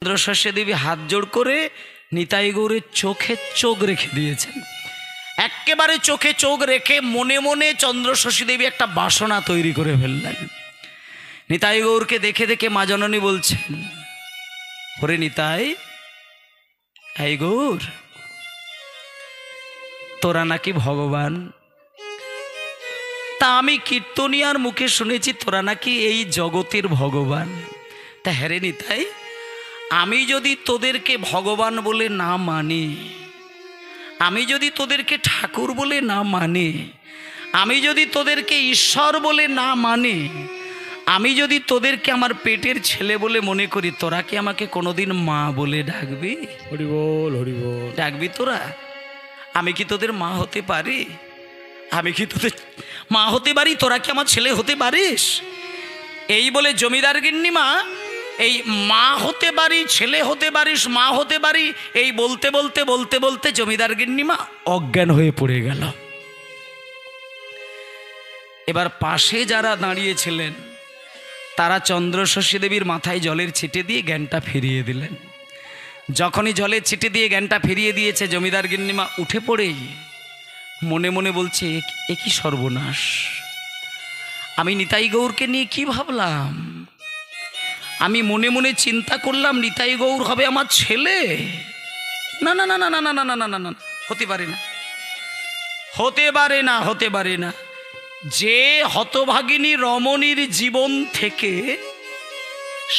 চন্দ্রশস্যা দেবী হাত জোড় করে নিতাই গৌরের চোখে চোখ রেখে দিয়েছেন। একেবারে চোখে চোখ রেখে মনে মনে চন্দ্রশস্যা দেবী একটা বাসনা তৈরি করে ফেললেন। নিতাই গৌরকে দেখে দেখে মা জননী বলছেন, ওরে নিতাই, এই গৌর, তোরা নাকি ভগবান। তা আমি কীর্তনিয়ার মুখে শুনেছি তোরা নাকি এই জগতের ভগবান। তা হ্যারে নিতাই, আমি যদি তোদেরকে ভগবান বলে না মানি, আমি যদি তোদেরকে ঠাকুর বলে না মানি, আমি যদি তোদেরকে ঈশ্বর বলে না মানি, আমি যদি তোদেরকে আমার পেটের ছেলে বলে মনে করি, তোরা কি আমাকে কোনোদিন মা বলে ডাকবি? হরি বল, হরি বল। ডাকবি তোরা? আমি কি তোদের মা হতে পারি? আমি কি তোদের মা হতে পারি? তোরা কি আমার ছেলে হতে পারিস? এই বলে জমিদার গিন্নিমা এই মা হতে পারি, ছেলে হতে পারিস, মা হতে পারি, এই বলতে বলতে বলতে বলতে জমিদার গিন্নিমা অজ্ঞান হয়ে পড়ে গেল। এবার পাশে যারা দাঁড়িয়েছিলেন তারা চন্দ্রশস্যা দেবীর মাথায় জলের ছিটে দিয়ে জ্ঞানটা ফিরিয়ে দিলেন। যখনই জলের ছিটে দিয়ে জ্ঞানটা ফিরিয়ে দিয়েছে, জমিদার গিন্নিমা উঠে পড়েই মনে মনে বলছে, এ কি সর্বনাশ! আমি নিতাই গৌরকে নিয়ে কি ভাবলাম? আমি মনে মনে চিন্তা করলাম নিতাই গৌর হবে আমার ছেলে। না না না না না না না না না না, হতে পারে না, হতে পারে না, হতে পারে না। যে হতভাগিনী রমণীর জীবন থেকে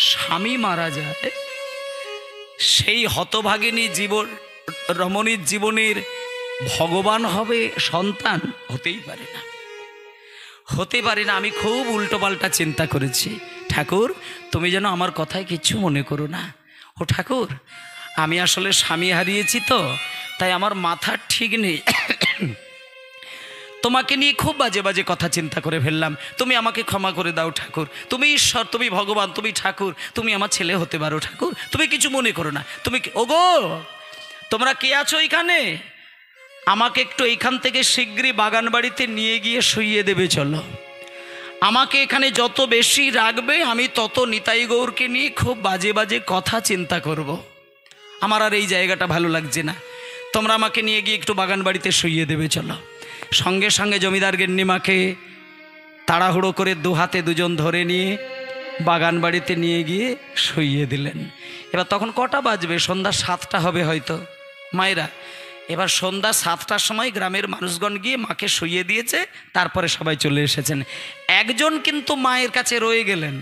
স্বামী মারা যায়, সেই হতভাগিনী জীবন রমণীর জীবনের ভগবান হবে সন্তান? হতেই পারে না, হতে পারে না। আমি খুব উল্টোপাল্টা চিন্তা করেছি। ঠাকুর, তুমি যেন আমার কথায় কিচ্ছু মনে করো না। ও ঠাকুর, আমি আসলে স্বামী হারিয়েছি তো, তাই আমার মাথা ঠিক নেই। তোমাকে নিয়ে খুব বাজে বাজে কথা চিন্তা করে ফেললাম। তুমি আমাকে ক্ষমা করে দাও ঠাকুর। তুমি ঈশ্বর, তুমি ভগবান, তুমি ঠাকুর, তুমি আমার ছেলে হতে পারো ঠাকুর, তুমি কিছু মনে করো না। তুমি ওগো, তোমরা কে আছো এখানে? আমাকে একটু এইখান থেকে শীঘ্রই বাগান বাড়িতে নিয়ে গিয়ে শুইয়ে দেবে। চলো, আমাকে এখানে যত বেশি রাখবে আমি তত নিতাই গৌরকে নিয়ে খুব বাজে বাজে কথা চিন্তা করব। আমার আর এই জায়গাটা ভালো লাগছে না। তোমরা আমাকে নিয়ে গিয়ে একটু বাগান বাড়িতে শুইয়ে দেবে। চলো। সঙ্গে সঙ্গে জমিদার গিন্নিমাকে তাড়াহুড়ো করে দু হাতে দুজন ধরে নিয়ে বাগান বাড়িতে নিয়ে গিয়ে শুইয়ে দিলেন। এবার তখন কটা বাজবে? সন্ধ্যা 7টা হবে হয়তো। মায়েরা, এবার সন্ধ্যা 7টার সময় গ্রামের মানুষগণ গিয়ে মাকে শুইয়ে দিয়েছে, তারপরে সবাই চলে এসেছেন। একজন কিন্তু মায়ের কাছে রয়ে গেলেন।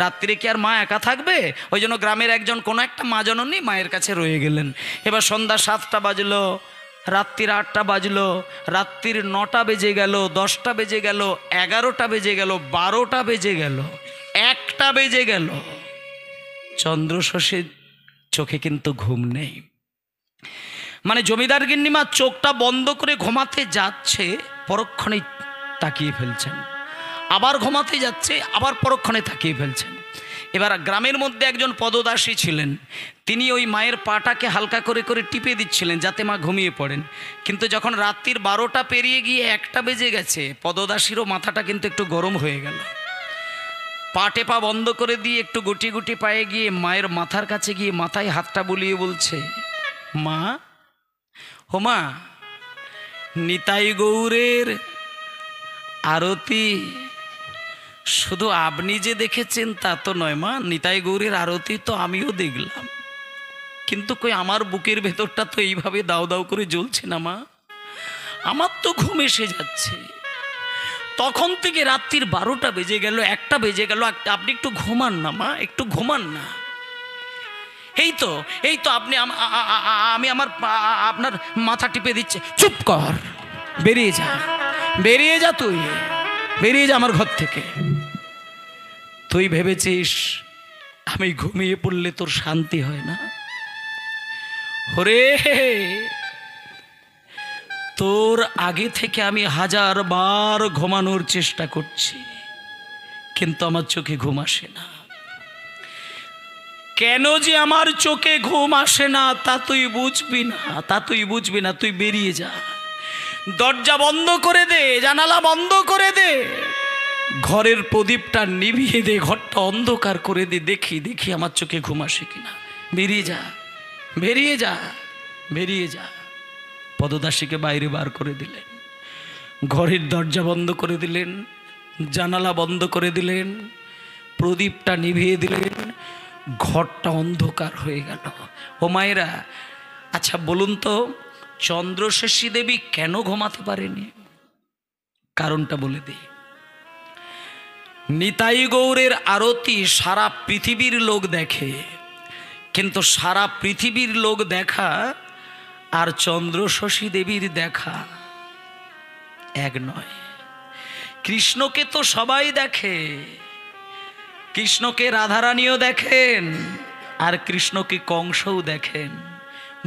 রাত্রিরে কি আর মা একা থাকবে? ওই জন্য গ্রামের একজন কোনো একটা মা জননী মায়ের কাছে রয়ে গেলেন। এবার সন্ধ্যা 7টা বাজলো, রাত্রির 8টা বাজলো, রাত্রির 9টা বেজে গেল, 10টা বেজে গেল, 11টা বেজে গেল, 12টা বেজে গেল, 1টা বেজে গেল। চন্দ্রশস্যের চোখে কিন্তু ঘুম নেই। মানে জমিদার গিন্নিমা চোখটা বন্ধ করে ঘুমাতে যাচ্ছে, পরক্ষণেই তাকিয়ে ফেলছেন, আবার ঘুমাতে যাচ্ছে, আবার পরক্ষণে তাকিয়ে ফেলছেন। এবার গ্রামের মধ্যে একজন পদদাসী ছিলেন, তিনি ওই মায়ের পাটাকে হালকা করে করে টিপে দিচ্ছিলেন যাতে মা ঘুমিয়ে পড়েন। কিন্তু যখন রাত্রির 12টা পেরিয়ে গিয়ে 1টা বেজে গেছে, পদদাসীরও মাথাটা কিন্তু একটু গরম হয়ে গেল। পা টেপা বন্ধ করে দিয়ে একটু গুটি গুটি পায়ে গিয়ে মায়ের মাথার কাছে গিয়ে মাথায় হাতটা বুলিয়ে বলছে, মা, ও মা, নিতাই গৌরের আরতি শুধু আপনি যে দেখেছেন তা তো নয় মা, নিতাই গৌরের আরতি তো আমিও দেখলাম, কিন্তু কই আমার বুকের ভেতরটা তো এইভাবে দাও দাও করে জ্বলছে না মা, আমার তো ঘুম এসে যাচ্ছে। তখন থেকে রাত্রির 12টা বেজে গেল, 1টা বেজে গেল, আপনি একটু ঘুমান না মা, একটু ঘুমান না। এই তো আপনি আমি আমার আপনার মাথা টিপে দিচ্ছে। চুপ কর, বেরিয়ে যা, বেরিয়ে যা, তুই বেরিয়ে যা আমার ঘর থেকে। তুই ভেবেছিস আমি ঘুমিয়ে পড়লে তোর শান্তি হয় না? ওরে, তোর আগে থেকে আমি 1000 বার ঘুমানোর চেষ্টা করছি, কিন্তু আমার চোখে ঘুম আসে না। কেন যে আমার চোখে ঘুম আসে না তা তুই বুঝবি না, তা তুই বুঝবি না। তুই বেরিয়ে যা, দরজা বন্ধ করে দে, জানালা বন্ধ করে দে, ঘরের প্রদীপটা নিভিয়ে দে, ঘরটা অন্ধকার করে দে, দেখি আমার চোখে ঘুম আসে কিনা। বেরিয়ে যা, বেরিয়ে যা, বেরিয়ে যা। পদদাসীকে বাইরে বার করে দিলেন, ঘরের দরজা বন্ধ করে দিলেন, জানালা বন্ধ করে দিলেন, প্রদীপটা নিভিয়ে দিলেন, ঘরটা অন্ধকার হয়ে গেল। ও মায়েরা, আচ্ছা বলুন তো, চন্দ্রশেষী দেবী কেন ঘুমাতে পারেনি? কারণটা বলে দিই। নিতাই গৌরের আরতি সারা পৃথিবীর লোক দেখে, কিন্তু সারা পৃথিবীর লোক দেখা আর চন্দ্রশেষী দেবীর দেখা এক নয়। কৃষ্ণকে তো সবাই দেখে, কৃষ্ণকে রাধারানীও দেখেন আর কৃষ্ণকে কংসও দেখেন।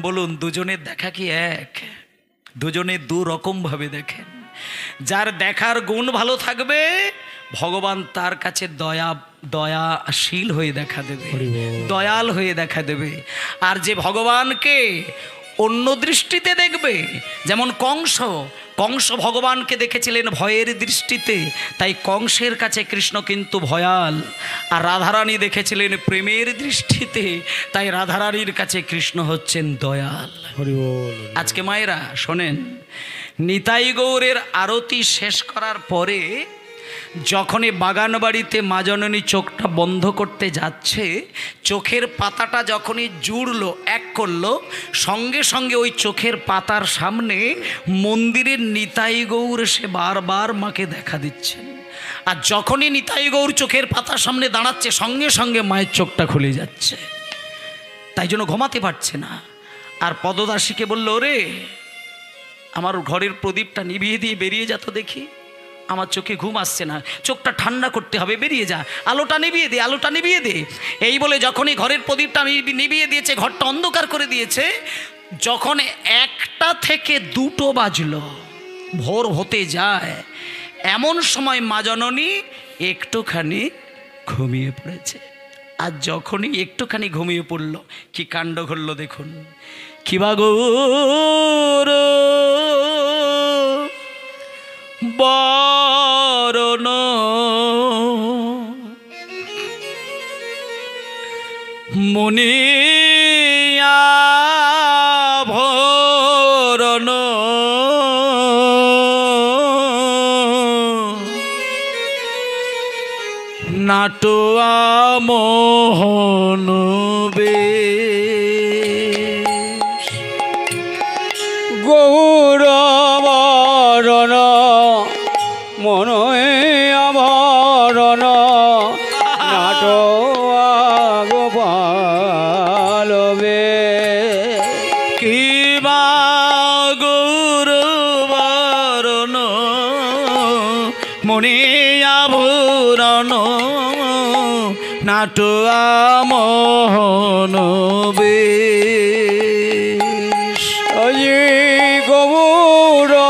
বলুন দুজনের দেখা কি এক? দুজনে দু রকম ভাবে দেখেন। যার দেখার গুণ ভালো থাকবে ভগবান তার কাছে দয়াশীল হয়ে দেখা দেবে, দয়াল হয়ে দেখা দেবে। আর যে ভগবানকে অন্য দৃষ্টিতে দেখবে, যেমন কংস ভগবানকে দেখেছিলেন ভয়ের দৃষ্টিতে, তাই কংসের কাছে কৃষ্ণ কিন্তু ভয়াল। আর রাধারানী দেখেছিলেন প্রেমের দৃষ্টিতে, তাই রাধারানীর কাছে কৃষ্ণ হচ্ছেন দয়াল। আজকে মায়েরা শোনেন, নিতাই গৌরের আরতি শেষ করার পরে যখনই বাগান বাড়িতে মা জননী চোখটা বন্ধ করতে যাচ্ছে, চোখের পাতাটা যখনই জুড়লো, এক করলো, সঙ্গে সঙ্গে ওই চোখের পাতার সামনে মন্দিরের নিতাই গৌর সে বারবার মাকে দেখা দিচ্ছেন। আর যখনই নিতাই গৌর চোখের পাতার সামনে দাঁড়াচ্ছে, সঙ্গে সঙ্গে মায়ের চোখটা খুলে যাচ্ছে, তাই জন্য ঘুমাতে পারছে না। আর পদদাসীকে বলল, রে আমার ঘরের প্রদীপটা নিভিয়ে দিয়ে বেরিয়ে যা তো দেখি, আমার চোখে ঘুম আসছে না, চোখটা ঠান্ডা করতে হবে, বেরিয়ে যা, আলোটা নিভিয়ে দে, আলোটা নিভিয়ে দে। এই বলে যখনই ঘরের প্রদীপটা নিভিয়ে দিয়েছে, ঘরটা অন্ধকার করে দিয়েছে, যখন 1টা থেকে 2টো বাজলো, ভোর হতে যায়, এমন সময় মা জননী একটুখানি ঘুমিয়ে পড়েছে। আর যখনই একটুখানি ঘুমিয়ে পড়ল, কি কাণ্ড ঘটল দেখুন। কি বা গৌর বরণ মুনিয়া ভরণ নাটোয়া মোহন বেশ গৌরবরণ মনয়ে আভরণ নাটোয়া গোপাল বেশ। কিবা গৌরবরণ মনিয়া ভরণ নাটোয়া মোহন বেশ। আজি গৌরবরণ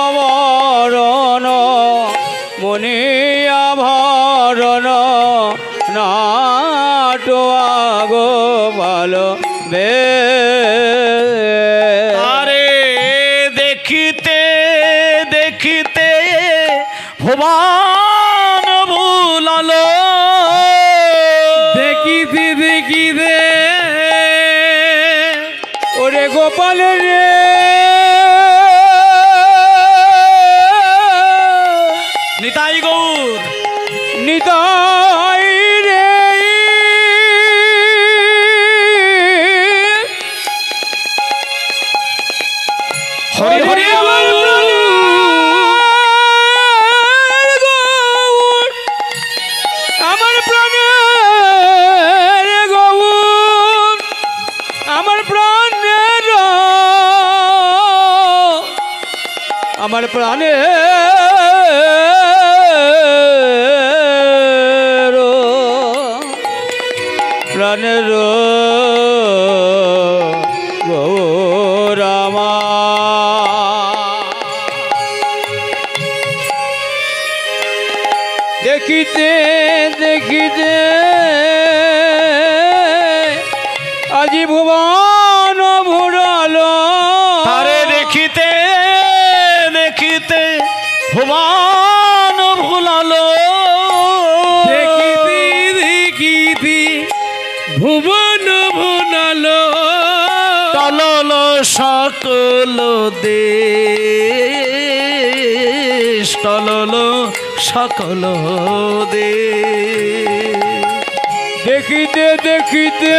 মনিয়া ভরণ নাটোয়া গোপাল বেশ। আরে দেখিতে দেখিতে ভুবন ভুলালো, দেখিতে দেখিতে ওরে গোপাল রে, নিতাই গৌর নিতাই রে, হরি হরি আমার প্রাণের গৌর, আমার প্রাণের, আমার প্রাণের প্রাণের গৌরামা। দেখিতে দেখিতে আজি ভুবন ভুরালো, তারে দেখিতে দেখিতে ভুবন ভুলালো, দেখিতে দেখিতে ভুবন ভুলালো, সকল দেশ, টলল সকল দেশ। দেখিতে দেখিতে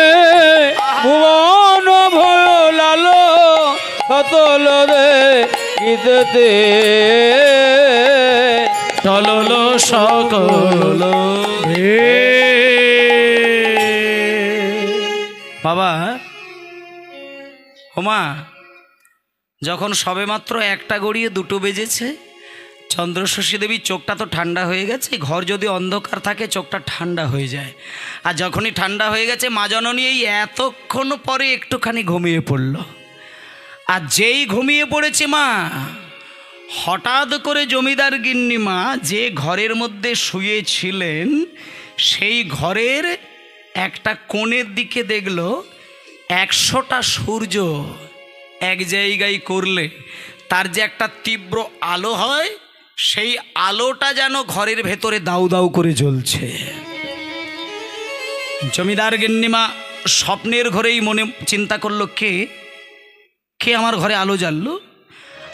ভুবন ভোলালো সতল দেখিতে টলল সকল বাবা হোমা, যখন সবেমাত্র একটা গড়িয়ে দুটো বেজেছে, চন্দ্রশশী দেবীর চোখটা তো ঠান্ডা হয়ে গেছে। ঘর যদি অন্ধকার থাকে চোখটা ঠান্ডা হয়ে যায়, আর যখনই ঠান্ডা হয়ে গেছে মা জননী এই এতক্ষণ পরে একটুখানি ঘুমিয়ে পড়ল। আর যেই ঘুমিয়ে পড়েছে মা, হঠাৎ করে জমিদার গিন্নিমা যে ঘরের মধ্যে শুয়েছিলেন সেই ঘরের একটা কোণের দিকে দেখল 100টা সূর্য এক জায়গায় করলে তার যে একটা তীব্র আলো হয়, সেই আলোটা যেন ঘরের ভেতরে দাউ দাউ করে জ্বলছে। জমিদার গিন্নিমা স্বপ্নের ঘরেই মনে চিন্তা করলো, কে কে আমার ঘরে আলো জ্বাললো?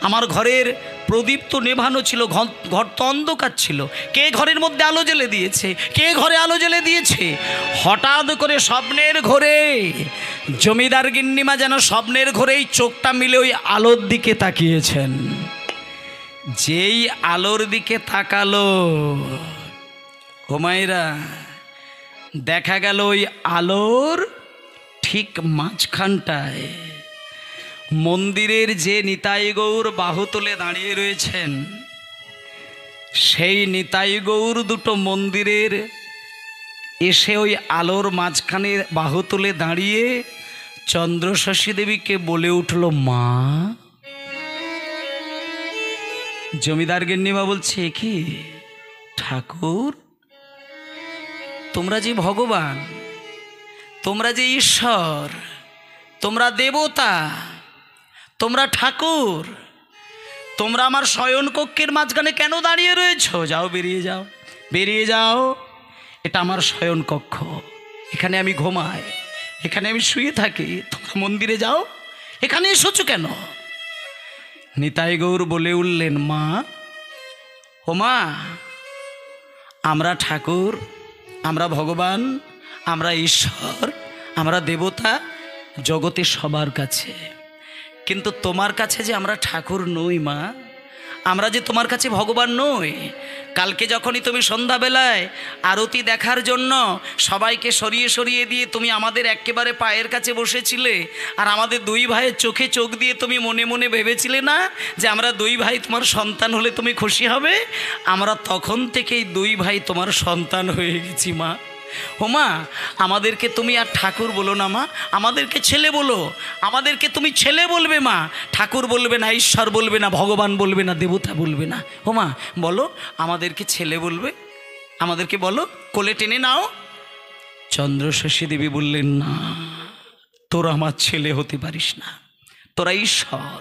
আমার ঘরের প্রদীপ তো নেভানো ছিল, ঘর তো অন্ধকার ছিল, কে ঘরের মধ্যে আলো জ্বেলে দিয়েছে? কে ঘরে আলো জ্বেলে দিয়েছে? হঠাৎ করে স্বপ্নের ঘরে জমিদার গিন্নিমা যেন স্বপ্নের ঘরেই চোখটা মিলে ওই আলোর দিকে তাকিয়েছেন। যেই আলোর দিকে তাকালো হোমাইরা, দেখা গেল ওই আলোর ঠিক মাঝখানটায় মন্দিরের যে নিতাই গৌর বাহু তুলে দাঁড়িয়ে রয়েছেন, সেই নিতাই গৌর দুটো মন্দিরের এসে ওই আলোর মাঝখানে বাহু তুলে দাঁড়িয়ে চন্দ্রশশী দেবীকে বলে উঠল, মা। জমিদার গিন্নিমা বলছে, কি ঠাকুর, তোমরা যে ভগবান, তোমরা যে ঈশ্বর, তোমরা দেবতা, তোমরা ঠাকুর, তোমরা আমার শয়ন কক্ষের মাঝখানে কেন দাঁড়িয়ে রয়েছো? যাও, বেরিয়ে যাও, বেরিয়ে যাও। এটা আমার শয়ন কক্ষ, এখানে আমি ঘুমাই, এখানে আমি শুয়ে থাকি। তোমরা মন্দিরে যাও, এখানে এসেছো কেন? নিতাই গৌর বলে উঠলেন, মা, ও মা, আমরা ঠাকুর, আমরা ভগবান, আমরা ঈশ্বর, আমরা দেবতা জগতে সবার কাছে, কিন্তু তোমার কাছে যে আমরা ঠাকুর নই মা, আমরা যে তোমার কাছে ভগবান নই। কালকে যখনই তুমি সন্ধ্যাবেলায় আরতি দেখার জন্য সবাইকে সরিয়ে সরিয়ে দিয়ে তুমি আমাদের একেবারে পায়ের কাছে বসেছিলে, আর আমাদের দুই ভাইয়ের চোখে চোখ দিয়ে তুমি মনে মনে ভেবেছিলে না যে আমরা দুই ভাই তোমার সন্তান হলে তুমি খুশি হবে? আমরা তখন থেকেই দুই ভাই তোমার সন্তান হয়ে গেছি মা। ও মা, আমাদেরকে তুমি আর ঠাকুর বলো না মা, আমাদেরকে ছেলে বলো। আমাদেরকে তুমি ছেলে বলবে মা, ঠাকুর বলবে না, ঈশ্বর বলবে না, ভগবান বলবে না, দেবতা বলবে না। ও মা বলো, আমাদেরকে ছেলে বলবে, আমাদেরকে বলো, কোলে টেনে নাও। চন্দ্রশশী দেবী বললেন, না, তোরা আমার ছেলে হতে পারিস না, তোরা ঈশ্বর।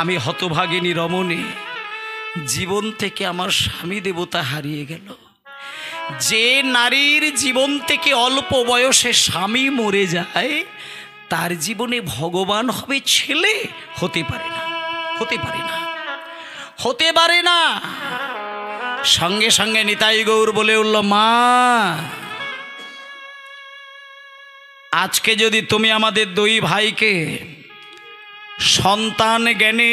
আমি হতভাগিনী রমণী, জীবন থেকে আমার স্বামী দেবতা হারিয়ে গেল। যে নারীর জীবন থেকে অল্প বয়সে স্বামী মরে যায়, তার জীবনে ভগবান হবে ছেলে? হতে পারে না, হতে পারে না, হতে পারে না। সঙ্গে সঙ্গে নিতাই গৌর বলে উঠল, মা, আজকে যদি তুমি আমাদের দুই ভাইকে সন্তান জ্ঞানে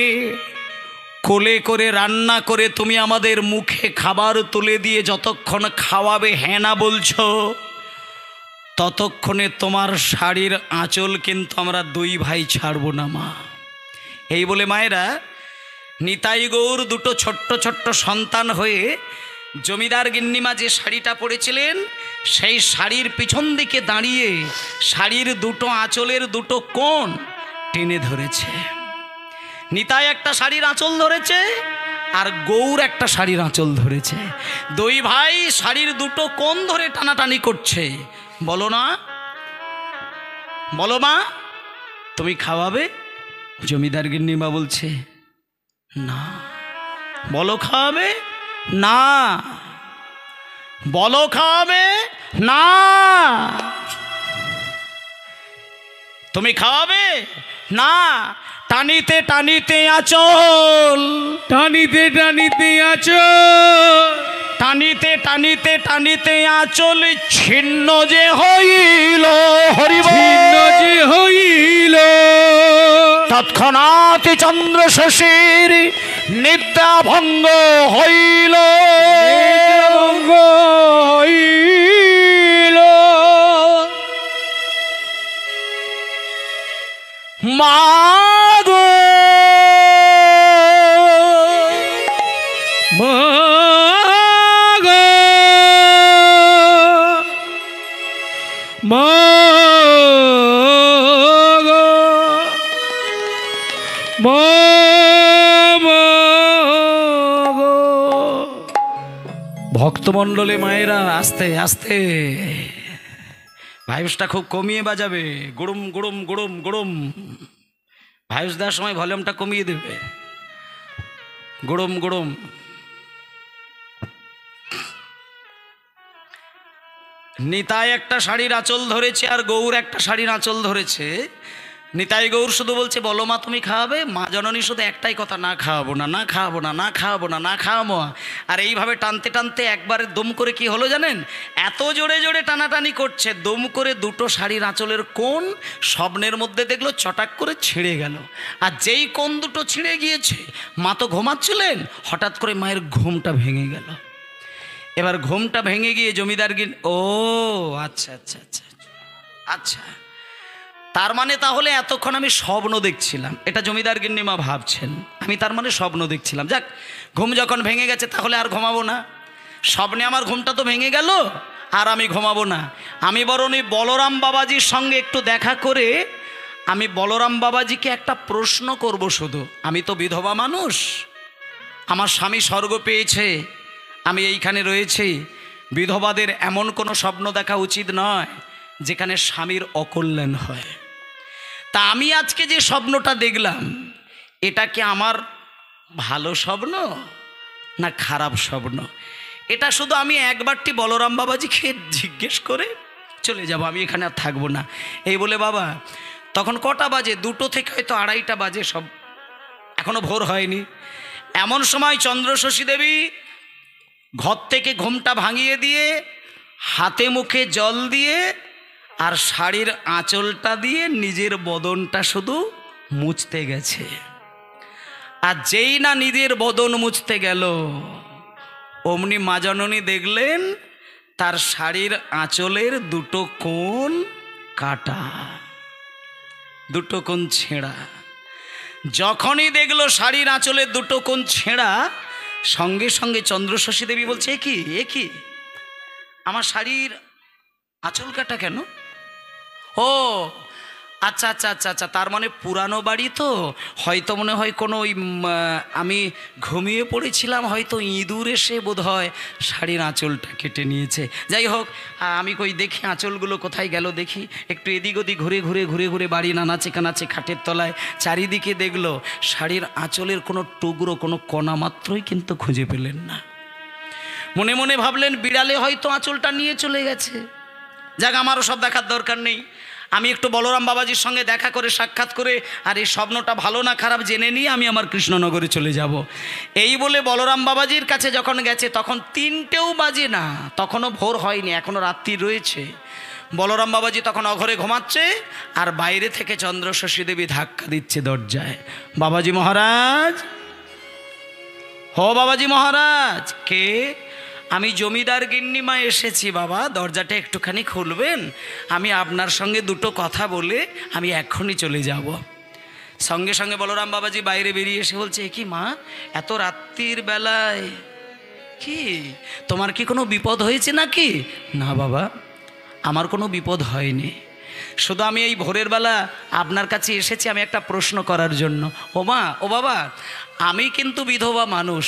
কোলে করে রান্না করে তুমি আমাদের মুখে খাবার তুলে দিয়ে যতক্ষণ খাওয়াবে হ্যাঁ না বলছো, ততক্ষণে তোমার শাড়ির আঁচল কিন্তু আমরা দুই ভাই ছাড়ব না মা। এই বলে মায়েরা নিতাই গৌর দুটো ছোট্ট ছোট্ট সন্তান হয়ে জমিদার গিন্নিমা যে শাড়িটা পরেছিলেন সেই শাড়ির পিছন দিকে দাঁড়িয়ে শাড়ির দুটো আঁচলের দুটো কোণ টেনে ধরেছে। নিতাই একটা শাড়ির আঁচল ধরেছে আর গৌর একটা শাড়ির আঁচল ধরেছে। দুই ভাই শাড়ির দুটো কোণ ধরে টানাটানি করছে। বলো না, বলো মা, তুমি খাওয়াবে? জমিদার গিন্নিমা বলছে, না। বলো খাওয়াবে? না। বলো খাওয়াবে? না। তুমি খাওয়াবে? না, টানিতে টানিতে আচল, টানিতে টানিতে আছো, টানিতে টানিতে টানিতে আচল ছিন্ন যে হইল, হরিবল ছিন্ন যে হইল, তৎক্ষণাৎ চন্দ্র শশীর নিদ্রা ভঙ্গ হইল, ভঙ্গ হইল। মাগো মাগো মাগো মাগো। ভক্তমণ্ডলী মায়েরা আস্তে আস্তে ভাইবসটা খুব কমিয়ে বাজাবে, গুড়ুম গুড়ুম গুড়ুম গুড়ুম। ভাইবস দেওয়ার সময় ভলিউমটা কমিয়ে দেবে, গুড়ুম গুড়ুম। নিতাই একটা শাড়ির আঁচল ধরেছে আর গৌর একটা শাড়ির আঁচল ধরেছে। নিতাই গৌর শুধু বলছে বলো মা তুমি খাওয়াবে, মা জননী শুধু একটাই কথা, না খাওয়াবো না, না খাওয়াবো না, না খাওয়াবো না, না খাওয়াবো। আর এইভাবে টানতে টানতে একবারে দম করে কি হলো জানেন, এত জোরে জোরে টানাটানি করছে, দম করে দুটো শাড়ির আঁচলের কোণ স্বপ্নের মধ্যে দেখলো চটাক করে ছিঁড়ে গেল। আর যেই কোণ দুটো ছিঁড়ে গিয়েছে, মা তো ঘুমাচ্ছিলেন, হঠাৎ করে মায়ের ঘুমটা ভেঙে গেল। এবার ঘুমটা ভেঙে গিয়ে জমিদার ও আচ্ছা আচ্ছা আচ্ছা আচ্ছা, তার মানে তাহলে এতক্ষণ আমি স্বপ্ন দেখছিলাম, এটা জমিদার গিন্নিমা ভাবছেন, আমি তার মানে স্বপ্ন দেখছিলাম। যাক, ঘুম যখন ভেঙে গেছে তাহলে আর ঘুমাবো না, স্বপ্নে আমার ঘুমটা তো ভেঙে গেল, আর আমি ঘুমাবো না। আমি বরং এই বলরাম বাবাজির সঙ্গে একটু দেখা করে আমি বলরাম বাবাজিকে একটা প্রশ্ন করব। শুধু আমি তো বিধবা মানুষ, আমার স্বামী স্বর্গ পেয়েছে, আমি এইখানে রয়েছি। বিধবাদের এমন কোনো স্বপ্ন দেখা উচিত নয় যেখানে স্বামীর অকল্যাণ হয়। তা আমি আজকে যে স্বপ্নটা দেখলাম, এটা কি আমার ভালো স্বপ্ন না খারাপ স্বপ্ন? এটা শুধু আমি একবারটি বলরাম বাবাজিকে জিজ্ঞেস করে চলে যাব, আমি এখানে আর থাকবো না। এই বলে বাবা, তখন কটা বাজে, 2টো থেকে হয়তো 2:30টা বাজে, সব এখনো ভোর হয়নি। এমন সময় চন্দ্রশশী দেবী ঘর থেকে ঘুমটা ভাঙিয়ে দিয়ে হাতে মুখে জল দিয়ে আর শাড়ির আঁচলটা দিয়ে নিজের বদনটা শুধু মুছতে গেছে। আর যেই না নিজের বদন মুছতে গেল, অমনি মা জননী দেখলেন তার শাড়ির আঁচলের 2টো কোণ কাটা, 2টো কোণ ছেঁড়া। যখনই দেখলো শাড়ির আঁচলের 2টো কোণ ছেঁড়া, সঙ্গে সঙ্গে চন্দ্রশশী দেবী বলছে, এ কি আমার শাড়ির আঁচল কাটা কেন? ও আচ্ছা আচ্ছা আচ্ছা আচ্ছা, তার মানে পুরানো বাড়ি তো, হয়তো মনে হয় কোনো ওই আমি ঘুমিয়ে পড়েছিলাম, হয়তো ইঁদুর এসে বোধহয় শাড়ির আঁচলটা কেটে নিয়েছে। যাই হোক, আমি কই দেখি আঁচলগুলো কোথায় গেল দেখি। একটু এদিক ওদিক ঘুরে ঘুরে ঘুরে ঘুরে বাড়ি নানাচে কানাচে খাটের তলায় চারিদিকে দেখলো, শাড়ির আঁচলের কোনো টুকরো, কোনো কণা মাত্রই কিন্তু খুঁজে পেলেন না। মনে মনে ভাবলেন বিড়ালে হয়তো আঁচলটা নিয়ে চলে গেছে। যাক, আমারও সব দেখার দরকার নেই, আমি একটু বলরাম বাবাজির সঙ্গে দেখা করে সাক্ষাৎ করে আর এই স্বপ্নটা ভালো না খারাপ জেনে নিয়ে আমি আমার কৃষ্ণনগরে চলে যাব। এই বলে বলরাম বাবাজির কাছে যখন গেছে, তখন 3টেও বাজে না, তখনও ভোর হয়নি, এখনও রাত্রি রয়েছে। বলরাম বাবাজি তখন অঘরে ঘুমাচ্ছে, আর বাইরে থেকে চন্দ্রশশী দেবী ধাক্কা দিচ্ছে দরজায়। বাবাজি মহারাজ, হো বাবাজি মহারাজ। কে? আমি জমিদার গিন্নিমা এসেছি বাবা, দরজাটা একটুখানি খুলবেন, আমি আপনার সঙ্গে 2টো কথা বলে আমি এক্ষুনি চলে যাব। সঙ্গে সঙ্গে বলরাম বাবাজি বাইরে বেরিয়ে এসে বলছে, কি মা, এত রাত্রির বেলায় কি তোমার কি কোনো বিপদ হয়েছে নাকি? না বাবা, আমার কোনো বিপদ হয়নি, শুধু আমি এই ভোরের বেলা আপনার কাছে এসেছি আমি একটা প্রশ্ন করার জন্য। ও মা, ও বাবা, আমি কিন্তু বিধবা মানুষ,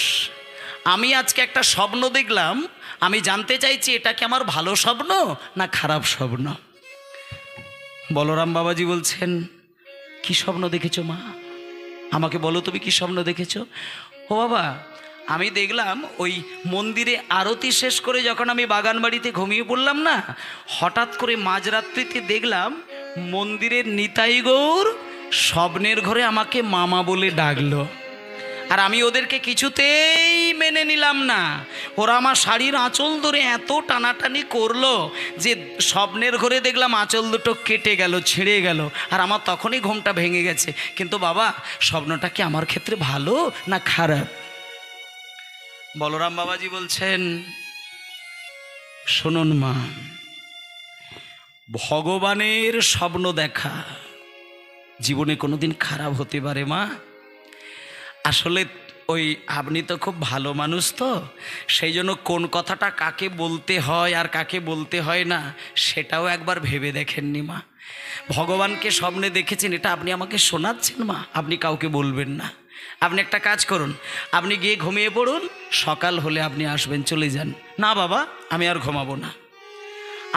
আমি আজকে একটা স্বপ্ন দেখলাম, আমি জানতে চাইছি এটা কি আমার ভালো স্বপ্ন না খারাপ স্বপ্ন? বলরাম বাবাজি বলছেন, কি স্বপ্ন দেখেছো মা, আমাকে বলো তুমি কি স্বপ্ন দেখেছো? ও বাবা, আমি দেখলাম ওই মন্দিরে আরতি শেষ করে যখন আমি বাগান বাড়িতে ঘুমিয়ে পড়লাম না, হঠাৎ করে মাঝরাত্রিতে দেখলাম মন্দিরের নিতাই গৌর স্বপ্নের ঘরে আমাকে মামা বলে ডাকলো, আর আমি ওদেরকে কিছুতেই মেনে নিলাম না। ওরা আমার শাড়ির আঁচল ধরে এত টানাটানি করলো যে স্বপ্নের ঘরে দেখলাম আঁচল দুটো কেটে গেল, ছিঁড়ে গেল, আর আমার তখনই ঘুমটা ভেঙে গেছে। কিন্তু বাবা, স্বপ্নটা কি আমার ক্ষেত্রে ভালো না খারাপ? বলরাম বাবাজি বলছেন, শুনুন মা, ভগবানের স্বপ্ন দেখা জীবনে কোনোদিন খারাপ হতে পারে মা? আসলে ওই আপনি তো খুব ভালো মানুষ, তো সেই জন্য কোন কথাটা কাকে বলতে হয় আর কাকে বলতে হয় না সেটাও একবার ভেবে দেখেননি মা। ভগবানকে স্বপ্নে দেখেছেন, এটা আপনি আমাকে শোনাচ্ছেন মা, আপনি কাউকে বলবেন না। আপনি একটা কাজ করুন, আপনি গিয়ে ঘুমিয়ে পড়ুন, সকাল হলে আপনি আসবেন, চলে যান। না বাবা, আমি আর ঘুমাবো না,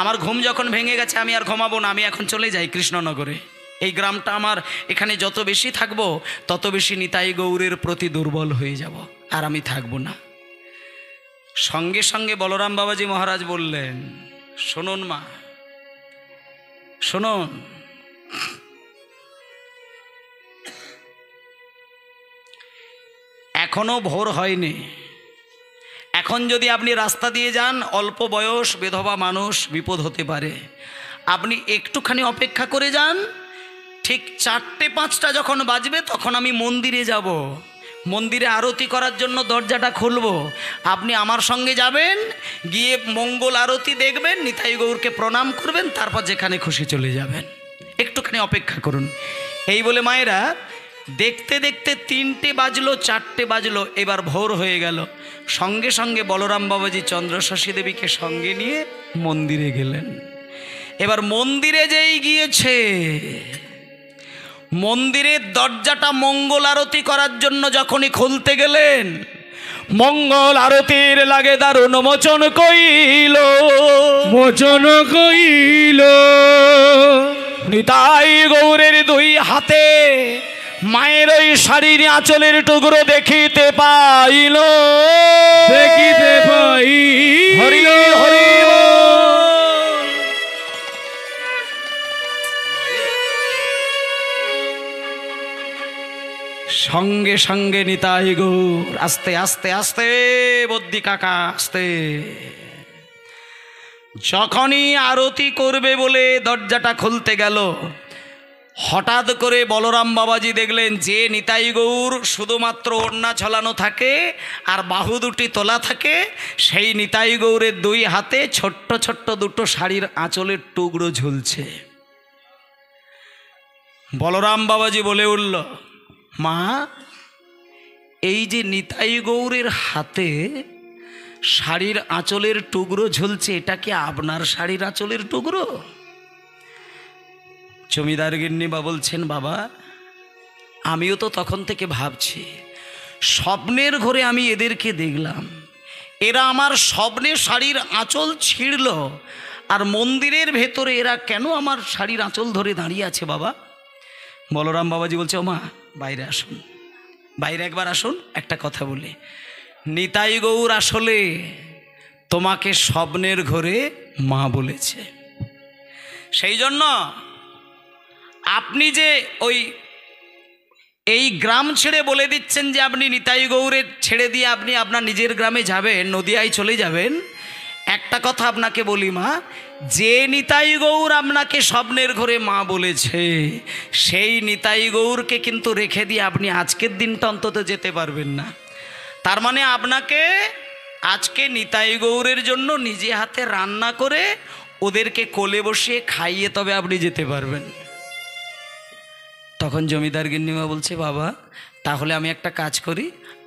আমার ঘুম যখন ভেঙে গেছে আমি আর ঘুমাবো না, আমি এখন চলে যাই কৃষ্ণনগরে। এই গ্রামটা আমার, এখানে যত বেশি থাকবো তত বেশি নিতাই গৌরের প্রতি দুর্বল হয়ে যাব, আর আমি থাকবো না। সঙ্গে সঙ্গে বলরাম বাবাজি মহারাজ বললেন, শুনুন মা, শুনুন, এখনো ভোর হয়নি, এখন যদি আপনি রাস্তা দিয়ে যান, অল্প বয়স বিধবা মানুষ, বিপদ হতে পারে। আপনি একটুখানি অপেক্ষা করে যান, ঠিক 4টে-5টা যখন বাজবে তখন আমি মন্দিরে যাব, মন্দিরে আরতি করার জন্য দরজাটা খুলব। আপনি আমার সঙ্গে যাবেন, গিয়ে মঙ্গল আরতি দেখবেন, নিতাই গৌরকে প্রণাম করবেন, তারপর যেখানে খুশি চলে যাবেন। একটুখানি অপেক্ষা করুন। এই বলে মায়েরা দেখতে দেখতে 3টে বাজলো, 4টে বাজলো, এবার ভোর হয়ে গেল। সঙ্গে সঙ্গে বলরাম বাবাজি চন্দ্রশশী দেবীকে সঙ্গে নিয়ে মন্দিরে গেলেন। এবার মন্দিরে যেই গিয়েছে, মন্দিরের দরজাটা মঙ্গল আরতি করার জন্য যখনই খুলতে গেলেন, মঙ্গল আরতির লাগে দারুণ মোচন কইল, মোচন কইল। নিতাই গৌরের 2 হাতে মায়ের ওই শাড়ির আঁচলের টুকরো দেখিতে পাইল, দেখিতে পাই। হরি হরি সঙ্গে সঙ্গে নিতাই গৌর আস্তে আস্তে আস্তে, বদ্যি কাকা আস্তে, যখনই আরতি করবে বলে দরজাটা খুলতে গেল, হঠাৎ করে বলরাম বাবাজি দেখলেন যে নিতাই গৌর শুধুমাত্র ওড়না ঝোলানো থাকে আর বাহু দুটি তোলা থাকে, সেই নিতাই গৌরের 2 হাতে ছোট্ট ছোট্ট 2টো শাড়ির আঁচলের টুকরো ঝুলছে। বলরাম বাবাজি বলে উঠল, মা, এই যে নিতাই গৌরের হাতে শাড়ির আঁচলের টুকরো ঝুলছে, এটা কি আপনার শাড়ির আঁচলের টুকরো? জমিদার গিন্নিমা বলছেন, বাবা, আমিও তো তখন থেকে ভাবছি, স্বপ্নের ঘরে আমি এদেরকে দেখলাম, এরা আমার স্বপ্নে শাড়ির আঁচল ছিঁড়ল, আর মন্দিরের ভেতরে এরা কেন আমার শাড়ির আঁচল ধরে দাঁড়িয়ে আছে বাবা? বলরাম বাবাজি বলছে, ও মা, বাইরে আসুন, বাইরে একবার আসুন, একটা কথা বলি। নিতাই গৌর আসলে তোমাকে স্বপ্নের ঘরে মা বলেছে, সেই জন্য আপনি যে এই গ্রাম ছেড়ে বলে দিচ্ছেন যে আপনি নিতাই গৌরের ছেড়ে দিয়ে আপনি আপনার নিজের গ্রামে যাবেন, নদিয়ায় চলে যাবেন। একটা কথা আপনাকে বলি মা, যে নিতাই গৌর আপনাকে স্বপ্নের ঘরে মা বলেছে, সেই নিতাই গৌরকে কিন্তু রেখে দিয়ে আপনি আজকের দিনটা অন্তত যেতে পারবেন না। তার মানে আপনাকে আজকে নিতাই গৌরের জন্য নিজে হাতে রান্না করে ওদেরকে কোলে বসিয়ে খাইয়ে তবে আপনি যেতে পারবেন। তখন জমিদার গিন্নিমা বলছে, বাবা, তাহলে আমি একটা কাজ করি,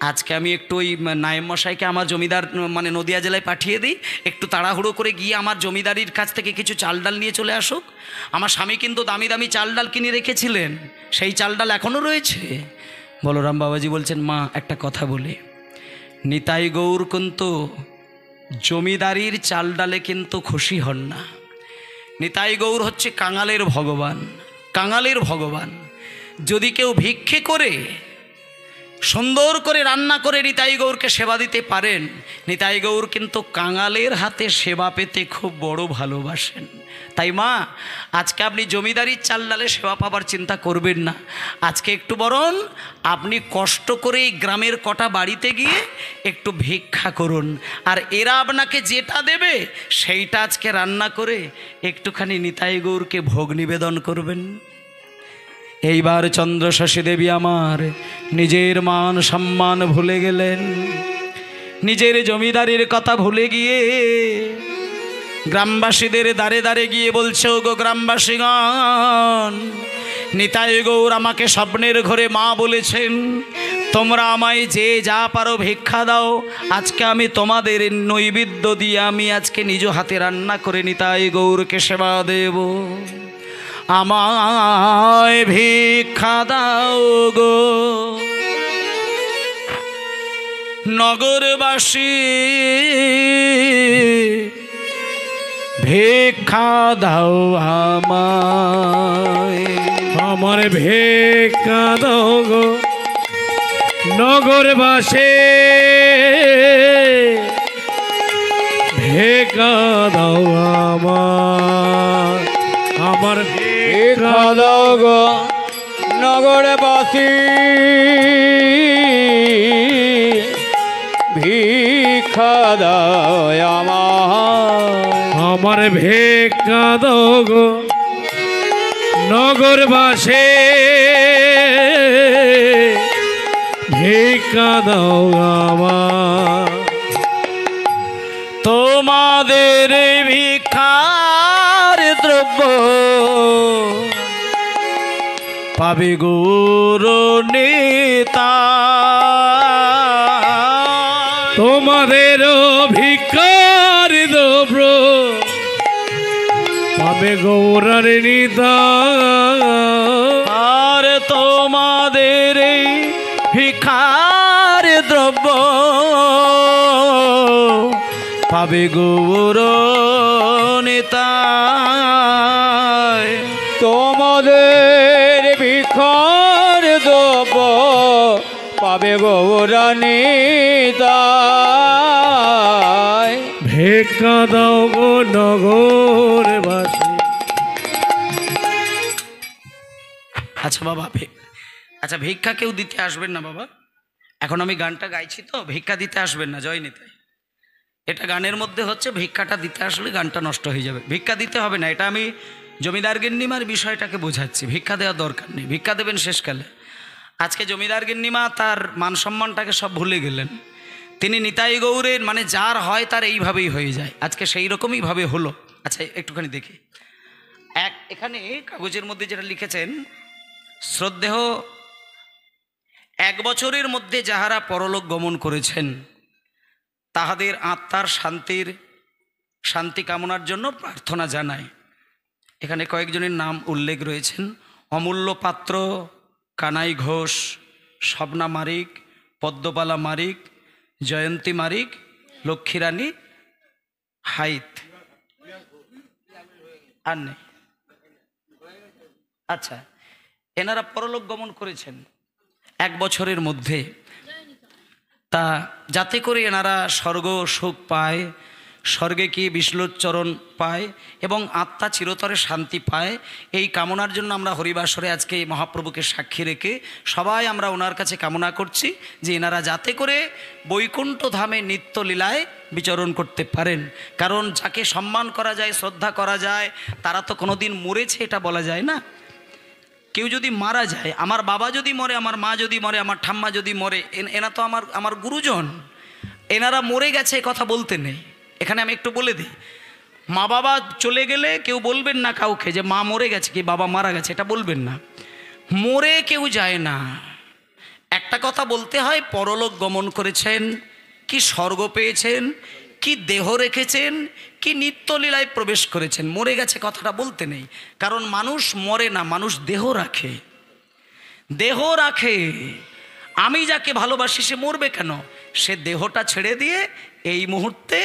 আজকে আমি একটু ওই নায়েব মশাইকে আমার জমিদার মানে নদিয়া জেলায় পাঠিয়ে দিই, একটু তাড়াহুড়ো করে গিয়ে আমার জমিদারির কাছ থেকে কিছু চাল ডাল নিয়ে চলে আসুক। আমার স্বামী কিন্তু দামি দামি চাল ডাল কিনে রেখেছিলেন, সেই চাল ডাল এখনও রয়েছে। বলরাম বাবাজি বলছেন, মা, একটা কথা বলি, নিতাই গৌর কিন্তু জমিদারির চাল ডালে কিন্তু খুশি হন না। নিতাই গৌর হচ্ছে কাঙালের ভগবান, কাঙালের ভগবান। যদি কেউ ভিক্ষে করে সুন্দর করে রান্না করে নিতাই গৌরকে সেবা দিতে পারেন। নিতাই গৌর কিন্তু কাঙালের হাতে সেবা পেতে খুব বড় ভালোবাসেন। তাই মা, আজকে আপনি জমিদারির চাল ডালে সেবা পাবার চিন্তা করবেন না। আজকে একটু বরং আপনি কষ্ট করে এই গ্রামের কটা বাড়িতে গিয়ে একটু ভিক্ষা করুন, আর এরা আপনাকে যেটা দেবে সেইটা আজকে রান্না করে একটুখানি নিতাই গৌরকে ভোগ নিবেদন করবেন। এইবার চন্দ্রশশী দেবী আমার নিজের মান সম্মান ভুলে গেলেন, নিজের জমিদারির কথা ভুলে গিয়ে গ্রামবাসীদের দ্বারে দ্বারে গিয়ে বলছে, ওগো গ্রামবাসীগণ, নিতাই গৌর আমাকে স্বপ্নের ঘরে মা বলেছেন, তোমরা আমায় যে যা পারো ভিক্ষা দাও, আজকে আমি তোমাদের নৈবেদ্য দিয়ে আমি আজকে নিজ হাতে রান্না করে নিতাই গৌরকে সেবা দেব। আমায় ভিক্ষা দাও গো নগরবাসী, ভিক্ষা দাও আমায়, আমার ভিক্ষা দাও গো নগরবাসী, ভিক্ষা দাও আমার ভিক্ষা দাও গো নগরবাসী, ভিক্ষা দাও আমার ভিক্ষা দাও গো নগরবাসী, ভিক্ষা দাও আমার। তোমাদের ভিক্ষার দ্রব্য পাবে গৌর নেতা, তোমাদের ভিক্ষার দ্রব্য পাবে গৌরার নিতা, আর তোমাদের ভিক্ষার দ্রব্য পাবে গৌর নেতা, তোমাদের ভিক্ষার দ্রব্য পাবে গৌরা নিতা, ভিক্ষা দাও গো নগরবাসী। আচ্ছা বাবা, আচ্ছা ভিক্ষা কেউ দিতে আসবেন না বাবা, এখন আমি গানটা গাইছি তো, ভিক্ষা দিতে আসবেন না। জয় নিতাই, এটা গানের মধ্যে হচ্ছে, ভিক্ষাটা দিতে আসলে গানটা নষ্ট হয়ে যাবে। ভিক্ষা দিতে হবে না, এটা আমি জমিদার গিন্নিমার বিষয়টাকে বোঝাচ্ছি। ভিক্ষা দেওয়ার দরকার নেই, ভিক্ষা দেবেন শেষকালে। আজকে জমিদার গিন্নিমা তার মান সম্মানটাকে সব ভুলে গেলেন। তিনি নিতাই গৌরের মানে যার হয় তার এইভাবেই হয়ে যায়, আজকে সেই রকমই ভাবে হলো। আচ্ছা একটুখানি দেখি, এখানে কাগজের মধ্যে যেটা লিখেছেন, শ্রদ্ধেয় 1 বছরের মধ্যে যাহারা পরলোক গমন করেছেন তাহাদের আত্মার শান্তি কামনার জন্য প্রার্থনা জানায়। এখানে কয়েকজনের নাম উল্লেখ রয়েছেন, অমূল্য পাত্র, কানাই ঘোষ, স্বপ্না মারিক, পদ্মপালা মারিক, জয়ন্তী মারিক, লক্ষ্মীরানী হাইত, আর নেই। আচ্ছা, এনারা পরলোক গমন করেছেন 1 বছরের মধ্যে, তা যাতে করে এনারা স্বর্গ সুখ পায়, স্বর্গে কি বিষ্ণুচরণ পায় এবং আত্মা চিরতরে শান্তি পায়, এই কামনার জন্য আমরা হরিবাসরে আজকে এই মহাপ্রভুকে সাক্ষী রেখে সবাই আমরা ওনার কাছে কামনা করছি যে এনারা যাতে করে বৈকুণ্ঠ ধামে নিত্য লীলায় বিচরণ করতে পারেন। কারণ যাকে সম্মান করা যায়, শ্রদ্ধা করা যায়, তারা তো কোনোদিন মরেছে এটা বলা যায় না। কেউ যদি মারা যায়, আমার বাবা যদি মরে, আমার মা যদি মরে, আমার ঠাম্মা যদি মরে, এনা তো আমার গুরুজন, এনারা মরে গেছে কথা বলতে নেই। এখানে আমি একটু বলে দিই, মা বাবা চলে গেলে কেউ বলবেন না কাউকে যে মা মরে গেছে কি বাবা মারা গেছে, এটা বলবেন না। মরে কেউ যায় না, একটা কথা বলতে হয়, পরলোক গমন করেছেন, কি স্বর্গ পেয়েছেন, কি দেহ রেখেছেন, কি নিত্যলীলায় প্রবেশ করেছেন। মরে গেছে কথাটা বলতে নেই, কারণ মানুষ মরে না, মানুষ দেহ রাখে, দেহ রাখে। আমি যাকে ভালোবাসি সে মরবে কেন? সে দেহটা ছেড়ে দিয়ে এই মুহূর্তে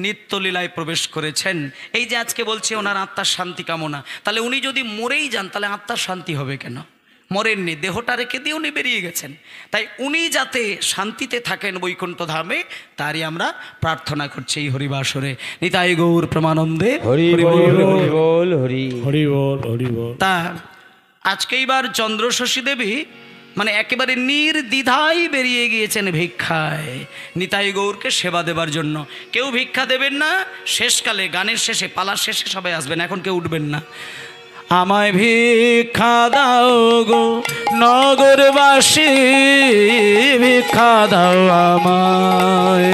নিত্যলীলায় প্রবেশ করেছেন। এই যে আজকে বলছে ওনার আত্মার শান্তি কামনা, তাহলে উনি যদি মরেই যান তাহলে আত্মার শান্তি হবে কেন? মরেননি, দেহটা রেখে দিয়ে উনি বেরিয়ে গেছেন। তাই উনি যাতে শান্তিতে থাকেন বৈকুণ্ঠ ধামে, তারই আমরা প্রার্থনা করছি এই হরিবাসরে। নিতাই গৌর প্রেমানন্দে হরি হরি বল বল, হরি বল হরি হরি বল হরি বল। তা আজকে এইবার চন্দ্রশশী দেবী মানে একেবারে নির্দ্বিধায় বেরিয়ে গিয়েছেন ভিক্ষায় নিতাই গৌরকে সেবা দেবার জন্য। কেউ ভিক্ষা দেবেন না, শেষকালে গানের শেষে পালার শেষে সবাই আসবেন, এখন কেউ উঠবেন না। আমায় ভিক্ষা দাও গো নগরবাসী, ভিক্ষা দাও আমায়,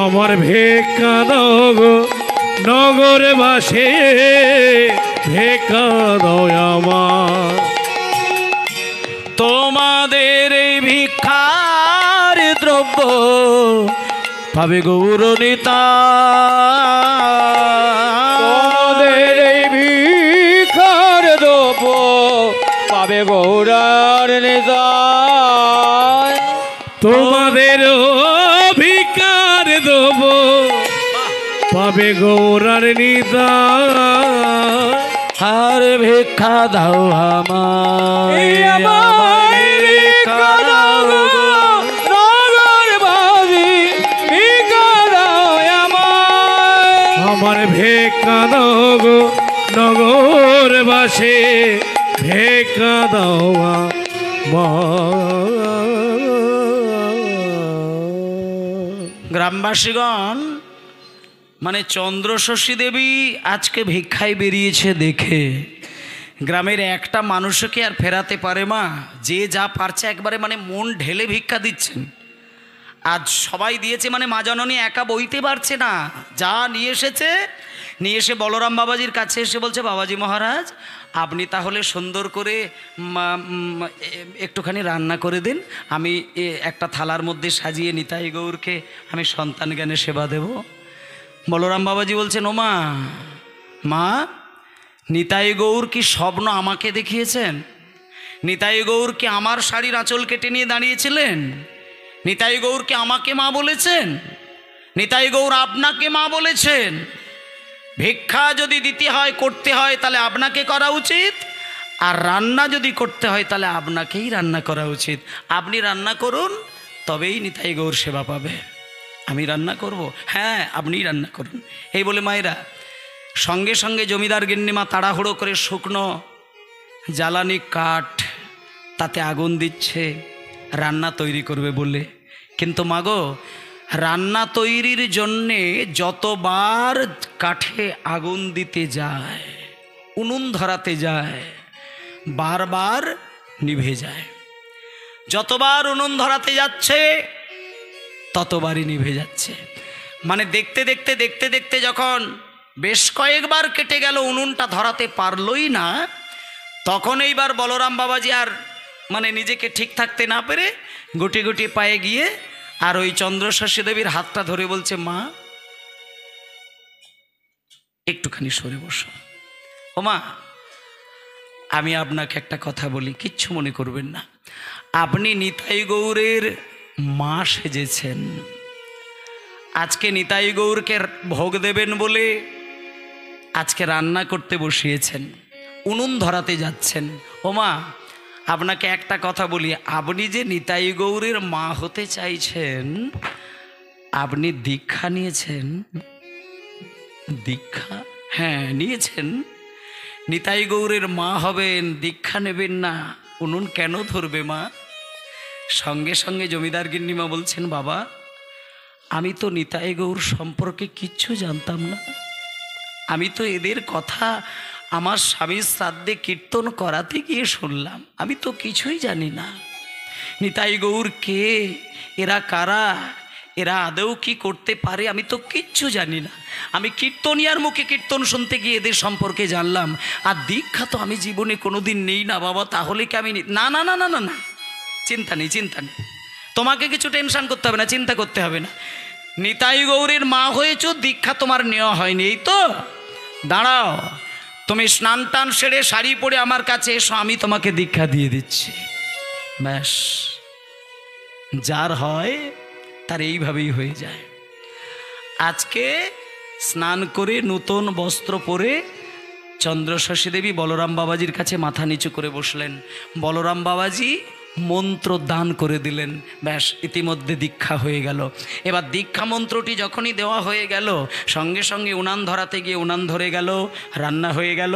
আমার ভিক্ষা দাও গো নগরে বাসে, ভিক্ষা দাও আমার। তোমাদের এই ভিক্ষার দ্রব্য পাবে গৌরনিতা, তোমাদের এই ভিক্ষার দেব পাবে গৌরার নিতাই, তোমাদের ভিক্ষার দেব পাবে গৌরার নিতাই। আর ভিক্ষা দাও আমায়, ভিক্ষা দাও গো নগরবাসী, ভিক্ষা দাও আমায়। আমার ভিক্ষা দাও গো নগরবাসী, ভিক্ষা দাও আমায়। গ্রামবাসীগণ মানে চন্দ্রশশী দেবী আজকে ভিক্ষায় বেরিয়েছে দেখে গ্রামের একটা মানুষকে আর ফেরাতে পারে মা? যে যা পারছে একবারে মানে মন ঢেলে ভিক্ষা দিচ্ছেন। আজ সবাই দিয়েছে মানে মা জননী একা বইতে পারছে না, যা নিয়ে এসেছে, নিয়ে এসে বলরাম বাবাজির কাছে এসে বলছে, বাবাজি মহারাজ আপনি তাহলে সুন্দর করে একটুখানি রান্না করে দিন, আমি একটা থালার মধ্যে সাজিয়ে নিতাই গৌরকে আমি সন্তান জ্ঞানে সেবা দেব। বলরাম বাবাজি বলছেন, ও মা, মা নিতাই গৌর কি স্বপ্ন আমাকে দেখিয়েছেন? নিতাই গৌর কি আমার শাড়ির আঁচল কেটে নিয়ে দাঁড়িয়েছিলেন? নিতাই গৌর কি আমাকে মা বলেছেন? নিতাই গৌর আপনাকে মা বলেছেন? ভিক্ষা যদি দিতে হয় করতে হয় তাহলে আপনাকে করা উচিত, আর রান্না যদি করতে হয় তাহলে আপনাকেই রান্না করা উচিত। আপনি রান্না করুন, তবেই নিতাই গৌর সেবা পাবে। আমি রান্না করব? হ্যাঁ আপনিই রান্না করুন। এই বলে মায়েরা সঙ্গে সঙ্গে জমিদার গিন্নিমা তাড়াহুড়ো করে শুকনো জ্বালানি কাঠ তাতে আগুন দিচ্ছে রান্না তৈরি করবে বলে। কিন্তু মাগো, রান্না তৈরির জন্যে যতবার কাঠে আগুন দিতে যায়, উনুন ধরাতে যায়, বারবার নিভে যায়। যতবার উনুন ধরাতে যাচ্ছে ততবারই নিভে যাচ্ছে। মানে দেখতে দেখতে দেখতে দেখতে যখন বেশ কয়েকবার কেটে গেল, উনুনটা ধরাতে পারলই না, তখন এইবার বলরাম বাবাজি আর মানে নিজেকে ঠিক থাকতে না পেরে গুটি গুটি পায়ে গিয়ে আর ওই চন্দ্রশশী দেবীর হাতটা ধরে বলছে, মা একটুখানি সরে বসো। ও মা, আমি আপনাকে একটা কথা বলি, কিচ্ছু মনে করবেন না। আপনি নিতাই গৌরের মা সেজেছেন, আজকে নিতাই গৌরকে ভোগ দেবেন বলে আজকে রান্না করতে বসিয়েছেন, উনুন ধরাতে যাচ্ছেন। ও মা, আপনাকে একটা কথা বলি, আপনি যে নিতাই গৌরের মা হতে চাইছেন, আপনি দীক্ষা নিয়েছেন? দীক্ষা? হ্যাঁ নিয়েছেন। নিতাই গৌরের মা হবেন, দীক্ষা নেবেন না, উনুন কেন ধরবে মা? সঙ্গে সঙ্গে জমিদার গিন্নিমা বলছেন, বাবা আমি তো নিতাই গৌর সম্পর্কে কিচ্ছু জানতাম না, আমি তো এদের কথা আমার স্বামীর শ্রাদ্ধে কীর্তন করাতে গিয়ে শুনলাম, আমি তো কিছুই জানি না। নিতাই গৌর কে, এরা কারা, এরা আদৌ কি করতে পারে, আমি তো কিচ্ছু জানি না। আমি কীর্তনিয়ার মুখে কীর্তন শুনতে গিয়ে এদের সম্পর্কে জানলাম, আর দীক্ষা তো আমি জীবনে কোনোদিন নেই না বাবা। তাহলে কি আমি না না না না না না চিন্তা নেই, চিন্তা নেই, তোমাকে কিছু টেনশন করতে হবে না, চিন্তা করতে হবে না। নিতাই গৌরের মা হয়েছো, দীক্ষা তোমার নেওয়া হয়নি, এই তো। দাঁড়াও, তুমি স্নান টান সেরে শাড়ি পরে আমার কাছে এসো, আমি তোমাকে দীক্ষা দিয়ে দিচ্ছি। ব্যাস, যার হয় তার এইভাবেই হয়ে যায়। আজকে স্নান করে নতুন বস্ত্র পরে চন্দ্রশশী দেবী বলরাম বাবাজির কাছে মাথা নিচু করে বসলেন। বলরাম বাবাজি মন্ত্র দান করে দিলেন। ব্যাস, ইতিমধ্যে দীক্ষা হয়ে গেল। এবার দীক্ষা মন্ত্রটি যখনই দেওয়া হয়ে গেল, সঙ্গে সঙ্গে উনান ধরাতে গিয়ে উনান ধরে গেল, রান্না হয়ে গেল।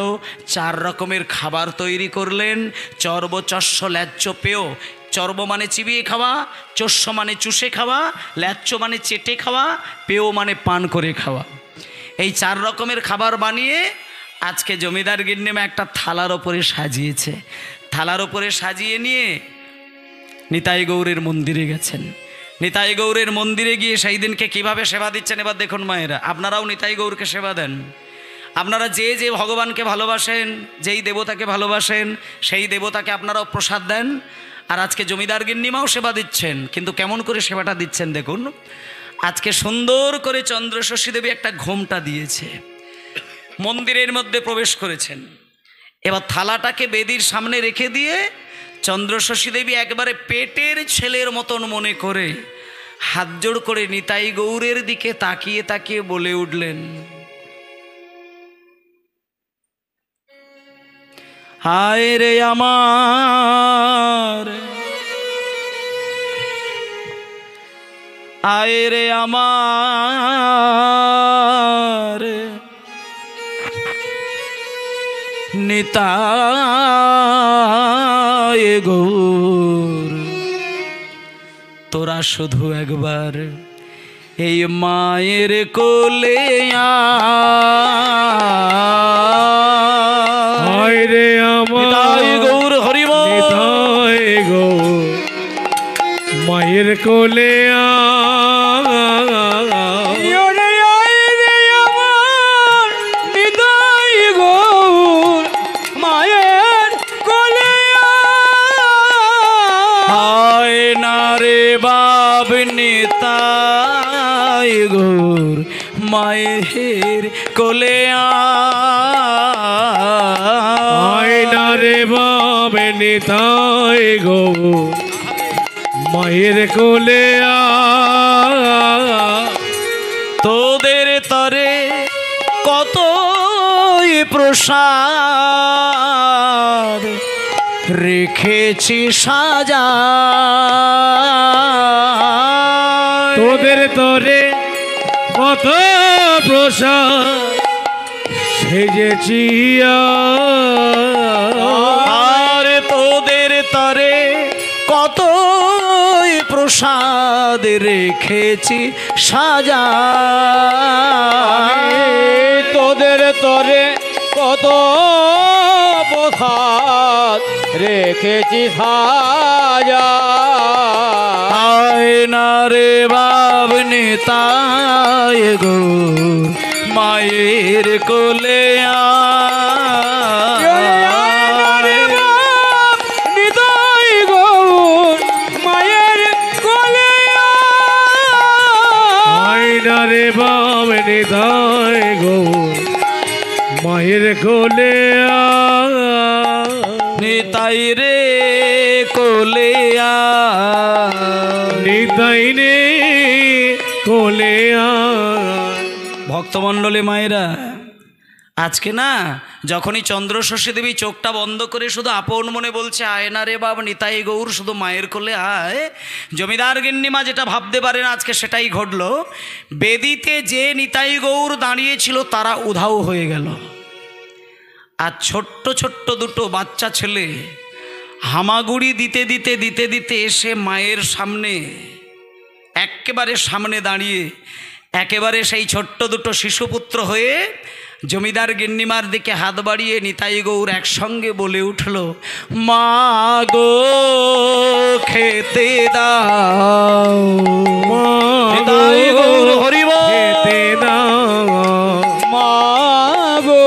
4 রকমের খাবার তৈরি করলেন। চর্ব, চস্য, ল্যাচ্চ, পেয়। চর্ব মানে চিবিয়ে খাওয়া, চস্য মানে চুষে খাওয়া, ল্যাচ্চ মানে চেটে খাওয়া, পেয় মানে পান করে খাওয়া। এই 4 রকমের খাবার বানিয়ে আজকে জমিদার গিন্নিমা একটা থালার ওপরে সাজিয়েছে। থালার ওপরে সাজিয়ে নিয়ে নিতাই গৌরের মন্দিরে গেছেন। নিতাই গৌরের মন্দিরে গিয়ে সেই দিনকে কীভাবে সেবা দিচ্ছেন এবার দেখুন মায়েরা। আপনারাও নিতাই গৌরকে সেবা দেন। আপনারা যে যে ভগবানকে ভালোবাসেন, যেই দেবতাকে ভালোবাসেন, সেই দেবতাকে আপনারাও প্রসাদ দেন। আর আজকে জমিদার গিন্নিমাও সেবা দিচ্ছেন, কিন্তু কেমন করে সেবাটা দিচ্ছেন দেখুন। আজকে সুন্দর করে চন্দ্রশশী দেবী একটা ঘোমটা দিয়েছে, মন্দিরের মধ্যে প্রবেশ করেছেন। এবার থালাটাকে বেদির সামনে রেখে দিয়ে চন্দ্রশশী দেবী একবারে পেটের ছেলের মতন মনে করে হাত জোড় করে নিতাই গৌরের দিকে তাকিয়ে তাকিয়ে বলে উঠলেন, হায় রে আমার, আয় রে আমার নিতাই গৌর, তোরা শুধু একবার এই মায়ের কোলে আয় রে আমার নিতাই গৌর হরি বল। নিতাই গৌর মায়ের কোলে নিতাই গৌর মায়ের কোলে আয় না রে বাবে নিতাই গৌর মায়ের কোলে তোদের তরে কত প্রসাদ রেখেছি সাজা, তোদের তরে কত প্রসাদ সেজেছি আর তোদের তরে কত প্রসাদ রেখেছি সাজা, তোদের তরে কত প্রসাদ রেখেছি সাজা, আয় না রে বাব নিতাই গৌর মায়ের কোলে নিতাই গৌর মায়ের কোলে আয় না রে বাবে নিতাই গৌর মায়ের কোলে নিতাই রে কোলে নিতাই রে কোলে ভক্তমণ্ডলী মায়েরা, আজকে না যখনই চন্দ্রশশী দেবী চোখটা বন্ধ করে শুধু আপন মনে বলছে আয় না রে বাবা নিতাই গৌর শুধু মায়ের কোলে আয়, জমিদার গিন্নিমা যেটা ভাবতে পারেন আজকে সেটাই ঘটল। বেদিতে যে নিতাই গৌর দাঁড়িয়েছিল তারা উধাও হয়ে গেল। আর ছোট্ট ছোট্ট দুটো বাচ্চা ছেলে হামাগুড়ি দিতে দিতে দিতে দিতে এসে মায়ের সামনে একেবারে সামনে দাঁড়িয়ে একেবারে সেই ছোট্ট দুটো শিশুপুত্র হয়ে জমিদার গিন্নিমার দিকে হাত বাড়িয়ে নিতাই গৌর একসঙ্গে বলে উঠল, মা গো খেতে দাও, নিতাই গৌর হরি বল। খেতে দাও মা গো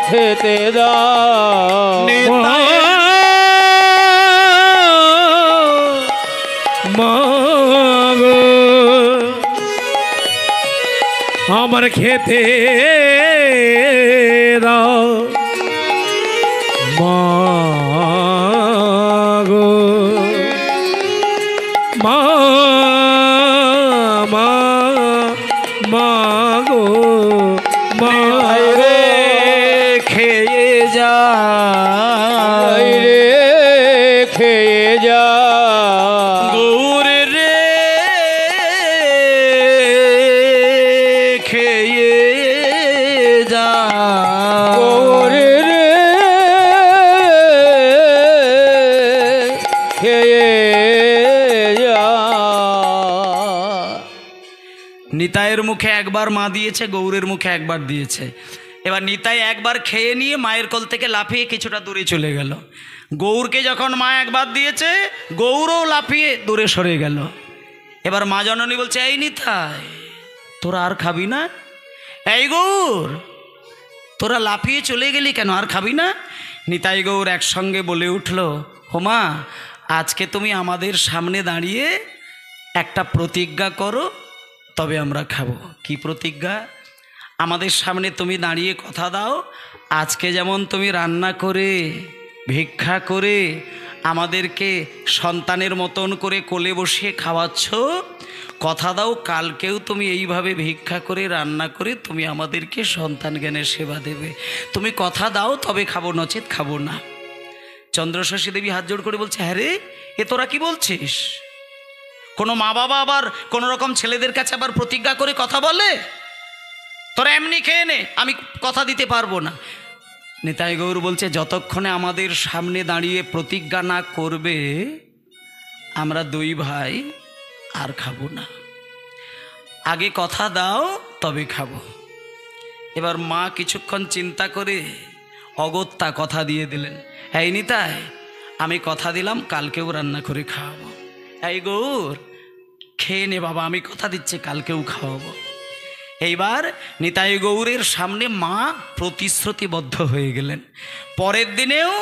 খেতে দাও, নিতাই মাগো আমার খেতে দাও মাগো মা মা মাগো মা রে খেয়ে যা গৌর রে খেয়ে যা গৌরে রে খেয়ে যা। নিতাইয়ের মুখে একবার মা দিয়েছে, গৌরের মুখে একবার দিয়েছে। এবার নিতাই একবার খেয়ে নিয়ে মায়ের কোল থেকে লাফিয়ে কিছুটা দূরে চলে গেল। গৌরকে যখন মা একবার দিয়েছে, গৌরও লাফিয়ে দূরে সরে গেল। এবার মা জননী বলছে, এই নিতাই তোরা আর খাবি না? এই গৌর তোরা লাফিয়ে চলে গেলি কেন, আর খাবি না? নিতাই গৌর একসঙ্গে বলে উঠল, ও মা, আজকে তুমি আমাদের সামনে দাঁড়িয়ে একটা প্রতিজ্ঞা করো, তবে আমরা খাবো। কি প্রতিজ্ঞা? আমাদের সামনে তুমি দাঁড়িয়ে কথা দাও, আজকে যেমন তুমি রান্না করে ভিক্ষা করে আমাদেরকে সন্তানের মতন করে কোলে বসিয়ে খাওয়াচ্ছ, কথা দাও কালকেও তুমি এইভাবে ভিক্ষা করে রান্না করে তুমি আমাদেরকে সন্তান জ্ঞানের সেবা দেবে। তুমি কথা দাও, তবে খাবো, নচেত খাবো না। চন্দ্রশশী দেবী হাত জোড় করে বলছে, হ্যাঁ রে, এ তোরা কি বলছিস? কোনো মা বাবা আবার কোনো রকম ছেলেদের কাছে আবার প্রতিজ্ঞা করে কথা বলে? তোরা এমনি খেয়ে নে, আমি কথা দিতে পারবো না। নিতাই গৌর বলছে, যতক্ষণে আমাদের সামনে দাঁড়িয়ে প্রতিজ্ঞা না করবে আমরা দুই ভাই আর খাবো না। আগে কথা দাও, তবে খাবো। এবার মা কিছুক্ষণ চিন্তা করে অগত্যা কথা দিয়ে দিলেন, এই নিতাই, আমি কথা দিলাম কালকেও রান্না করে খাওয়াবো। এই গৌর খেয়ে নে বাবা, আমি কথা দিচ্ছি কালকেও খাওয়াবো। এইবার নিতাই গৌরের সামনে মা প্রতিশ্রুতিবদ্ধ হয়ে গেলেন। পরের দিনেও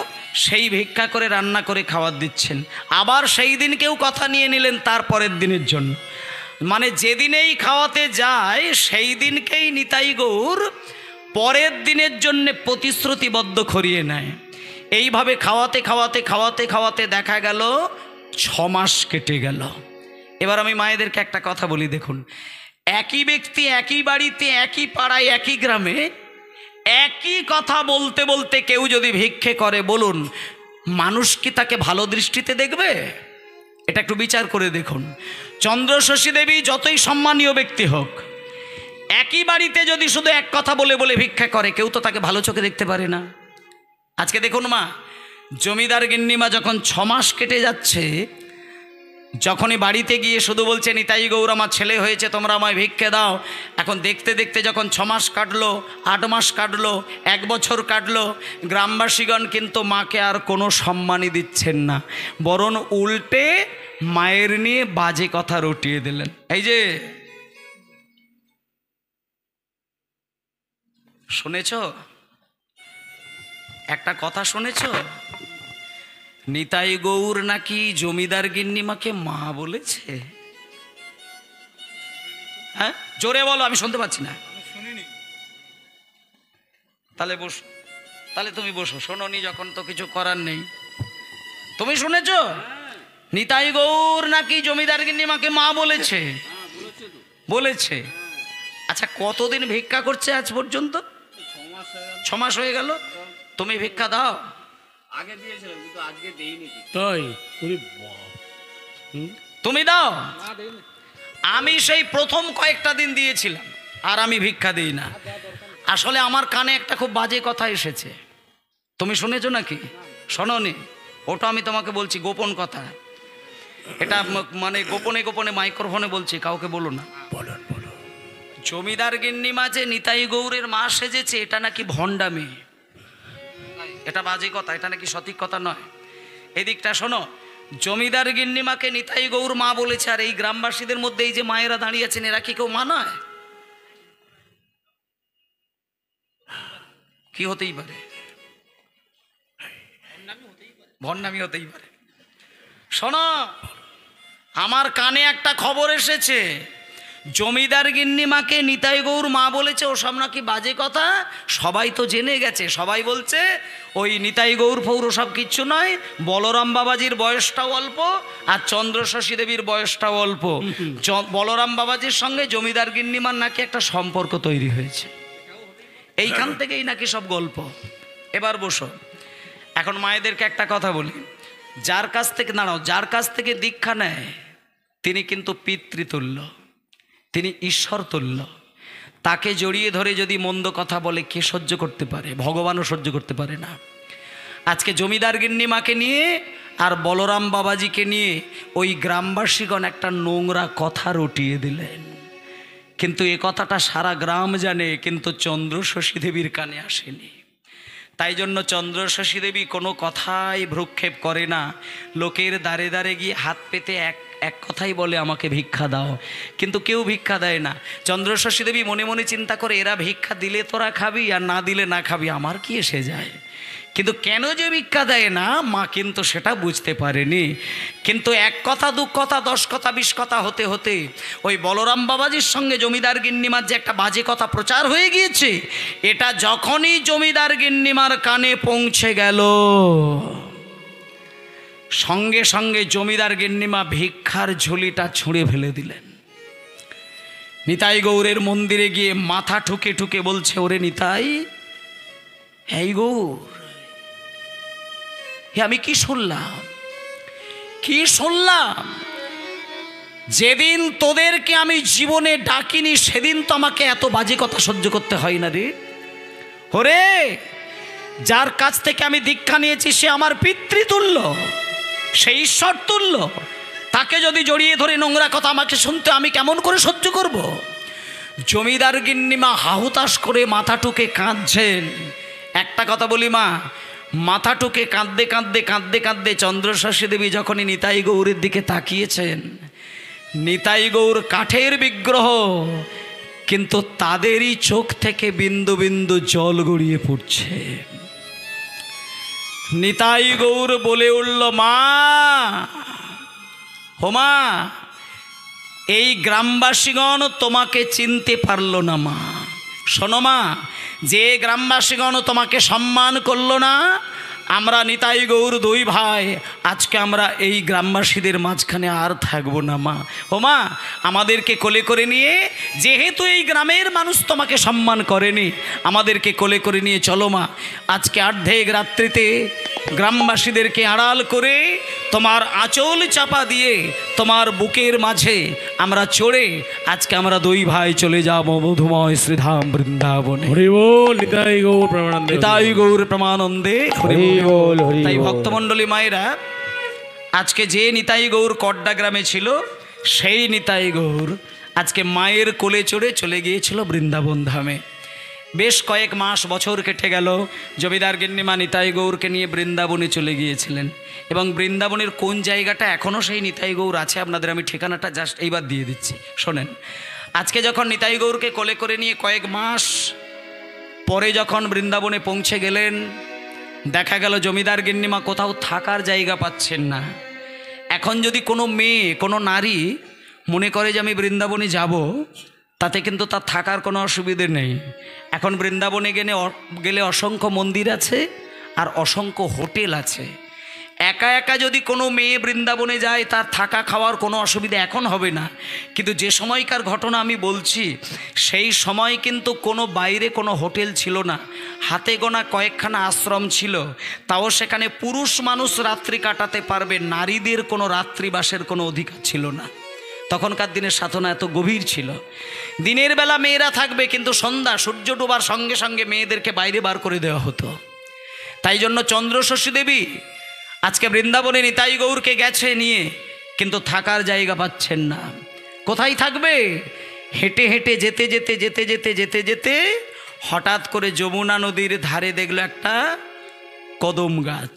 সেই ভিক্ষা করে রান্না করে খাওয়ার দিচ্ছেন। আবার সেই দিন কেউ কথা নিয়ে নিলেন তার পরের দিনের জন্য। মানে যেদিনেই খাওয়াতে যায় সেই দিনকেই নিতাই গৌর পরের দিনের জন্য প্রতিশ্রুতিবদ্ধ করিয়ে নেয়। এইভাবে খাওয়াতে খাওয়াতে খাওয়াতে খাওয়াতে দেখা গেল 6 মাস কেটে গেল। এবার আমি মায়েদেরকে একটা কথা বলি, দেখুন, একই ব্যক্তি একই বাড়িতে একই পাড়ায় একই গ্রামে একই কথা বলতে বলতে কেউ যদি ভিক্ষে করে, বলুন মানুষ কি তাকে ভালো দৃষ্টিতে দেখবে? এটা একটু বিচার করে দেখুন। চন্দ্রশশী দেবী যতই সম্মানীয় ব্যক্তি হোক, একই বাড়িতে যদি শুধু এক কথা বলে বলে ভিক্ষা করে, কেউ তো তাকে ভালো চোখে দেখতে পারে না। আজকে দেখুন মা, জমিদার গিন্নিমা যখন 6 মাস কেটে যাচ্ছে, যখনই বাড়িতে গিয়ে শুধু বলছে, নিতাই গৌর আমার ছেলে হয়েছে, তোমরা আমায় ভিক্ষে দাও। এখন দেখতে দেখতে যখন 6 মাস কাটলো, 8 মাস কাটলো, 1 বছর কাটলো, গ্রামবাসীগণ কিন্তু মাকে আর কোনো সম্মানই দিচ্ছেন না, বরং উল্টে মায়ের নিয়ে বাজে কথা রটিয়ে দিলেন। এই যে শুনেছ, একটা কথা শুনেছ, নিতাই গৌর নাকি জমিদার গিন্নিমাকে মা বলেছে। হ্যাঁ, জোরে বলো, আমি শুনতে পাচ্ছি না। তাহলে বসো, তাহলে তুমি বসো, শোনোনি যখন তো কিছু করার নেই। তুমি শুনেছ নিতাই গৌর নাকি জমিদার গিন্নিমাকে মা বলেছে? বলেছে। আচ্ছা, কতদিন ভিক্ষা করছে আজ পর্যন্ত? 6 মাস হয়ে গেল। তুমি ভিক্ষা দাও? আগে দিয়েছিলাম কিন্তু আজকে দেইনি। তাই তুমি দাও? আমি সেই প্রথম কয়েকটা দিন দিয়েছিলাম, আর আমি ভিক্ষা দিই না। আসলে আমার কানে একটা খুব বাজে কথা এসেছে, তুমি শুনেছো নাকি? শোনোনি? ওটা আমি তোমাকে বলছি, গোপন কথা। এটা মানে গোপনে গোপনে মাইক্রোফোনে বলছি, কাউকে বলো না। জমিদার গিন্নিমা যে নিতাই গৌরের মা সেজেছে, এটা নাকি ভণ্ডামি। এটা বাজে কথা, এটা নাকি সঠিক কথা নয়। এদিকটা শোনো, জমিদার গিন্নিমাকে নিতাই গৌর মা বলেছে, আর এই গ্রামবাসীদের মধ্যে এই যে মায়েরা দাঁড়িয়ে আছেন, এরা কি কেউ মা নয়? কি হতেই পারে? ভণ্ডামি হতেই পারে। শোনো, আমার কানে একটা খবর এসেছে, জমিদার গিন্নিমাকে নিতাই গৌর মা বলেছে, ওসব নাকি বাজে কথা। সবাই তো জেনে গেছে, সবাই বলছে ওই নিতাই গৌর ফৌর সব কিচ্ছু নয়, বলরাম বাবাজির বয়সটাও অল্প আর চন্দ্রশশী দেবীর বয়সটাও অল্প। বলরাম বাবাজির সঙ্গে জমিদার গিন্নিমার নাকি একটা সম্পর্ক তৈরি হয়েছে, এইখান থেকেই নাকি সব গল্প। এবার বসো, এখন মায়েদেরকে একটা কথা বলি, যার কাছ থেকে দাঁড়াও, যার কাছ থেকে দীক্ষা নেয় তিনি কিন্তু পিতৃতুল্য, তিনি ঈশ্বর তুল্য। তাকে জড়িয়ে ধরে যদি মন্দ কথা বলে কে সহ্য করতে পারে? ভগবানও সহ্য করতে পারে না। আজকে জমিদার গিন্নিমাকে নিয়ে আর বলরাম বাবাজিকে নিয়ে ওই গ্রামবাসীগণ একটা নোংরা কথা রটিয়ে দিলেন, কিন্তু এ কথাটা সারা গ্রাম জানে, কিন্তু চন্দ্রশশী দেবীর কানে আসেনি। তাই জন্য চন্দ্রশশী দেবী কোনো কথাই ভ্রুক্ষেপ করে না। লোকের দ্বারে দ্বারে গিয়ে হাত পেতে এক কথাই বলে, আমাকে ভিক্ষা দাও, কিন্তু কেউ ভিক্ষা দেয় না। চন্দ্রশশী দেবী মনে মনে চিন্তা করে, এরা ভিক্ষা দিলে তোরা খাবি, আর না দিলে না খাবি, আমার কি এসে যায়। কিন্তু কেন যে ভিক্ষা দেয় না মা কিন্তু সেটা বুঝতে পারেনি। কিন্তু এক কথা, দু কথা, 10 কথা, 20 কথা হতে হতে ওই বলরাম বাবাজির সঙ্গে জমিদার গিন্নিমার যে একটা বাজে কথা প্রচার হয়ে গিয়েছে, এটা যখনই জমিদার গিন্নিমার কানে পৌঁছে গেল, সঙ্গে সঙ্গে জমিদার গিন্নিমা ভিক্ষার ঝুলিটা ছুঁড়ে ফেলে দিলেন। নিতাই গৌরের মন্দিরে গিয়ে মাথা ঠুকে ঠুকে বলছে, ওরে নিতাই, এই গৌর, আমি কি শুনলাম, কি শুনলাম? যেদিন তোদেরকে আমি জীবনে ডাকিনি সেদিন তো আমাকে এত বাজে কথা সহ্য করতে হয় না রে। ওরে, যার কাছ থেকে আমি দীক্ষা নিয়েছি সে আমার পিতৃতুল্য, সে ঈশ্বর তুল্য, তাকে যদি জড়িয়ে ধরে নোংরা কথা আমাকে শুনতে, আমি কেমন করে সহ্য করব? জমিদার গিন্নিমা হাহুতাশ করে মাথা টুকে কাঁদছেন। একটা কথা বলি মা, মাথা টুকে কাঁদতে কাঁদতে কাঁদতে কাঁদতে চন্দ্রশশী দেবী যখনই নিতাই গৌরের দিকে তাকিয়েছেন, নিতাই গৌর কাঠের বিগ্রহ, কিন্তু তাদেরই চোখ থেকে বিন্দু বিন্দু জল গড়িয়ে পড়ছে। নিতাই গৌর বলে উঠল, মা, হোমা, এই গ্রামবাসীগণ তোমাকে চিনতে পারল না মা। শোনো মা, যে গ্রামবাসীগণ তোমাকে সম্মান করলো না, আমরা নিতাই গৌর 2 ভাই আজকে আমরা এই গ্রামবাসীদের মাঝখানে আর থাকবো না মা। ও মা, আমাদেরকে কোলে করে নিয়ে, যেহেতু এই গ্রামের মানুষ তোমাকে সম্মান করেনি, আমাদেরকে কোলে করে নিয়ে চলো মা। আজকে অর্ধেক রাত্রিতে গ্রামবাসীদেরকে আড়াল করে তোমার আঁচল চাপা দিয়ে তোমার বুকের মাঝে আমরা চড়ে আজকে আমরা 2 ভাই চলে যাব মধুময় শ্রীধাম বৃন্দাবনে। হরি বল, নিতাই গৌর প্রেমানন্দে, নিতাই গৌর প্রেমানন্দে, হরি বল, হরি বল। তাই ভক্তমণ্ডলী মায়েরা, আজকে যে নিতাই গৌর কড্ডা গ্রামে ছিল, সেই নিতাই গৌর আজকে মায়ের কোলে চড়ে চলে গিয়েছিল বৃন্দাবন ধামে। বেশ কয়েক মাস বছর কেটে গেল, জমিদার গিন্নিমা নিতাই গৌরকে নিয়ে বৃন্দাবনে চলে গিয়েছিলেন, এবং বৃন্দাবনের কোন জায়গাটা এখনও সেই নিতাই গৌর আছে আপনাদের আমি ঠিকানাটা জাস্ট এইবার দিয়ে দিচ্ছি, শোনেন। আজকে যখন নিতাই গৌরকে কোলে করে নিয়ে কয়েক মাস পরে যখন বৃন্দাবনে পৌঁছে গেলেন, দেখা গেল জমিদার গিন্নিমা কোথাও থাকার জায়গা পাচ্ছেন না। এখন যদি কোনো মেয়ে, কোনো নারী মনে করে যে আমি বৃন্দাবনে যাব, তাতে কিন্তু তার থাকার কোনো অসুবিধে নেই। এখন বৃন্দাবনে গেলে অসংখ্য মন্দির আছে আর অসংখ্য হোটেল আছে। একা একা যদি কোনো মেয়ে বৃন্দাবনে যায়, তার থাকা খাওয়ার কোনো অসুবিধা এখন হবে না। কিন্তু যে সময়কার ঘটনা আমি বলছি, সেই সময় কিন্তু কোনো বাইরে কোনো হোটেল ছিল না, হাতে গোনা কয়েকখানা আশ্রম ছিল। তাও সেখানে পুরুষ মানুষ রাত্রি কাটাতে পারবে, নারীদের কোনো রাত্রিবাসের কোনো অধিকার ছিল না। তখনকার দিনের সাধনা এত গভীর ছিল। দিনের বেলা মেয়েরা থাকবে, কিন্তু সন্ধ্যা সূর্য ডোবার সঙ্গে সঙ্গে মেয়েদেরকে বাইরে বার করে দেওয়া হতো। তাই জন্য চন্দ্রশশী দেবী আজকে বৃন্দাবনে নিতাই গৌরকে গেছে নিয়ে, কিন্তু থাকার জায়গা পাচ্ছেন না। কোথায় থাকবে? হেঁটে হেঁটে যেতে যেতে যেতে যেতে যেতে যেতে হঠাৎ করে যমুনা নদীর ধারে দেখলো একটা কদম গাছ।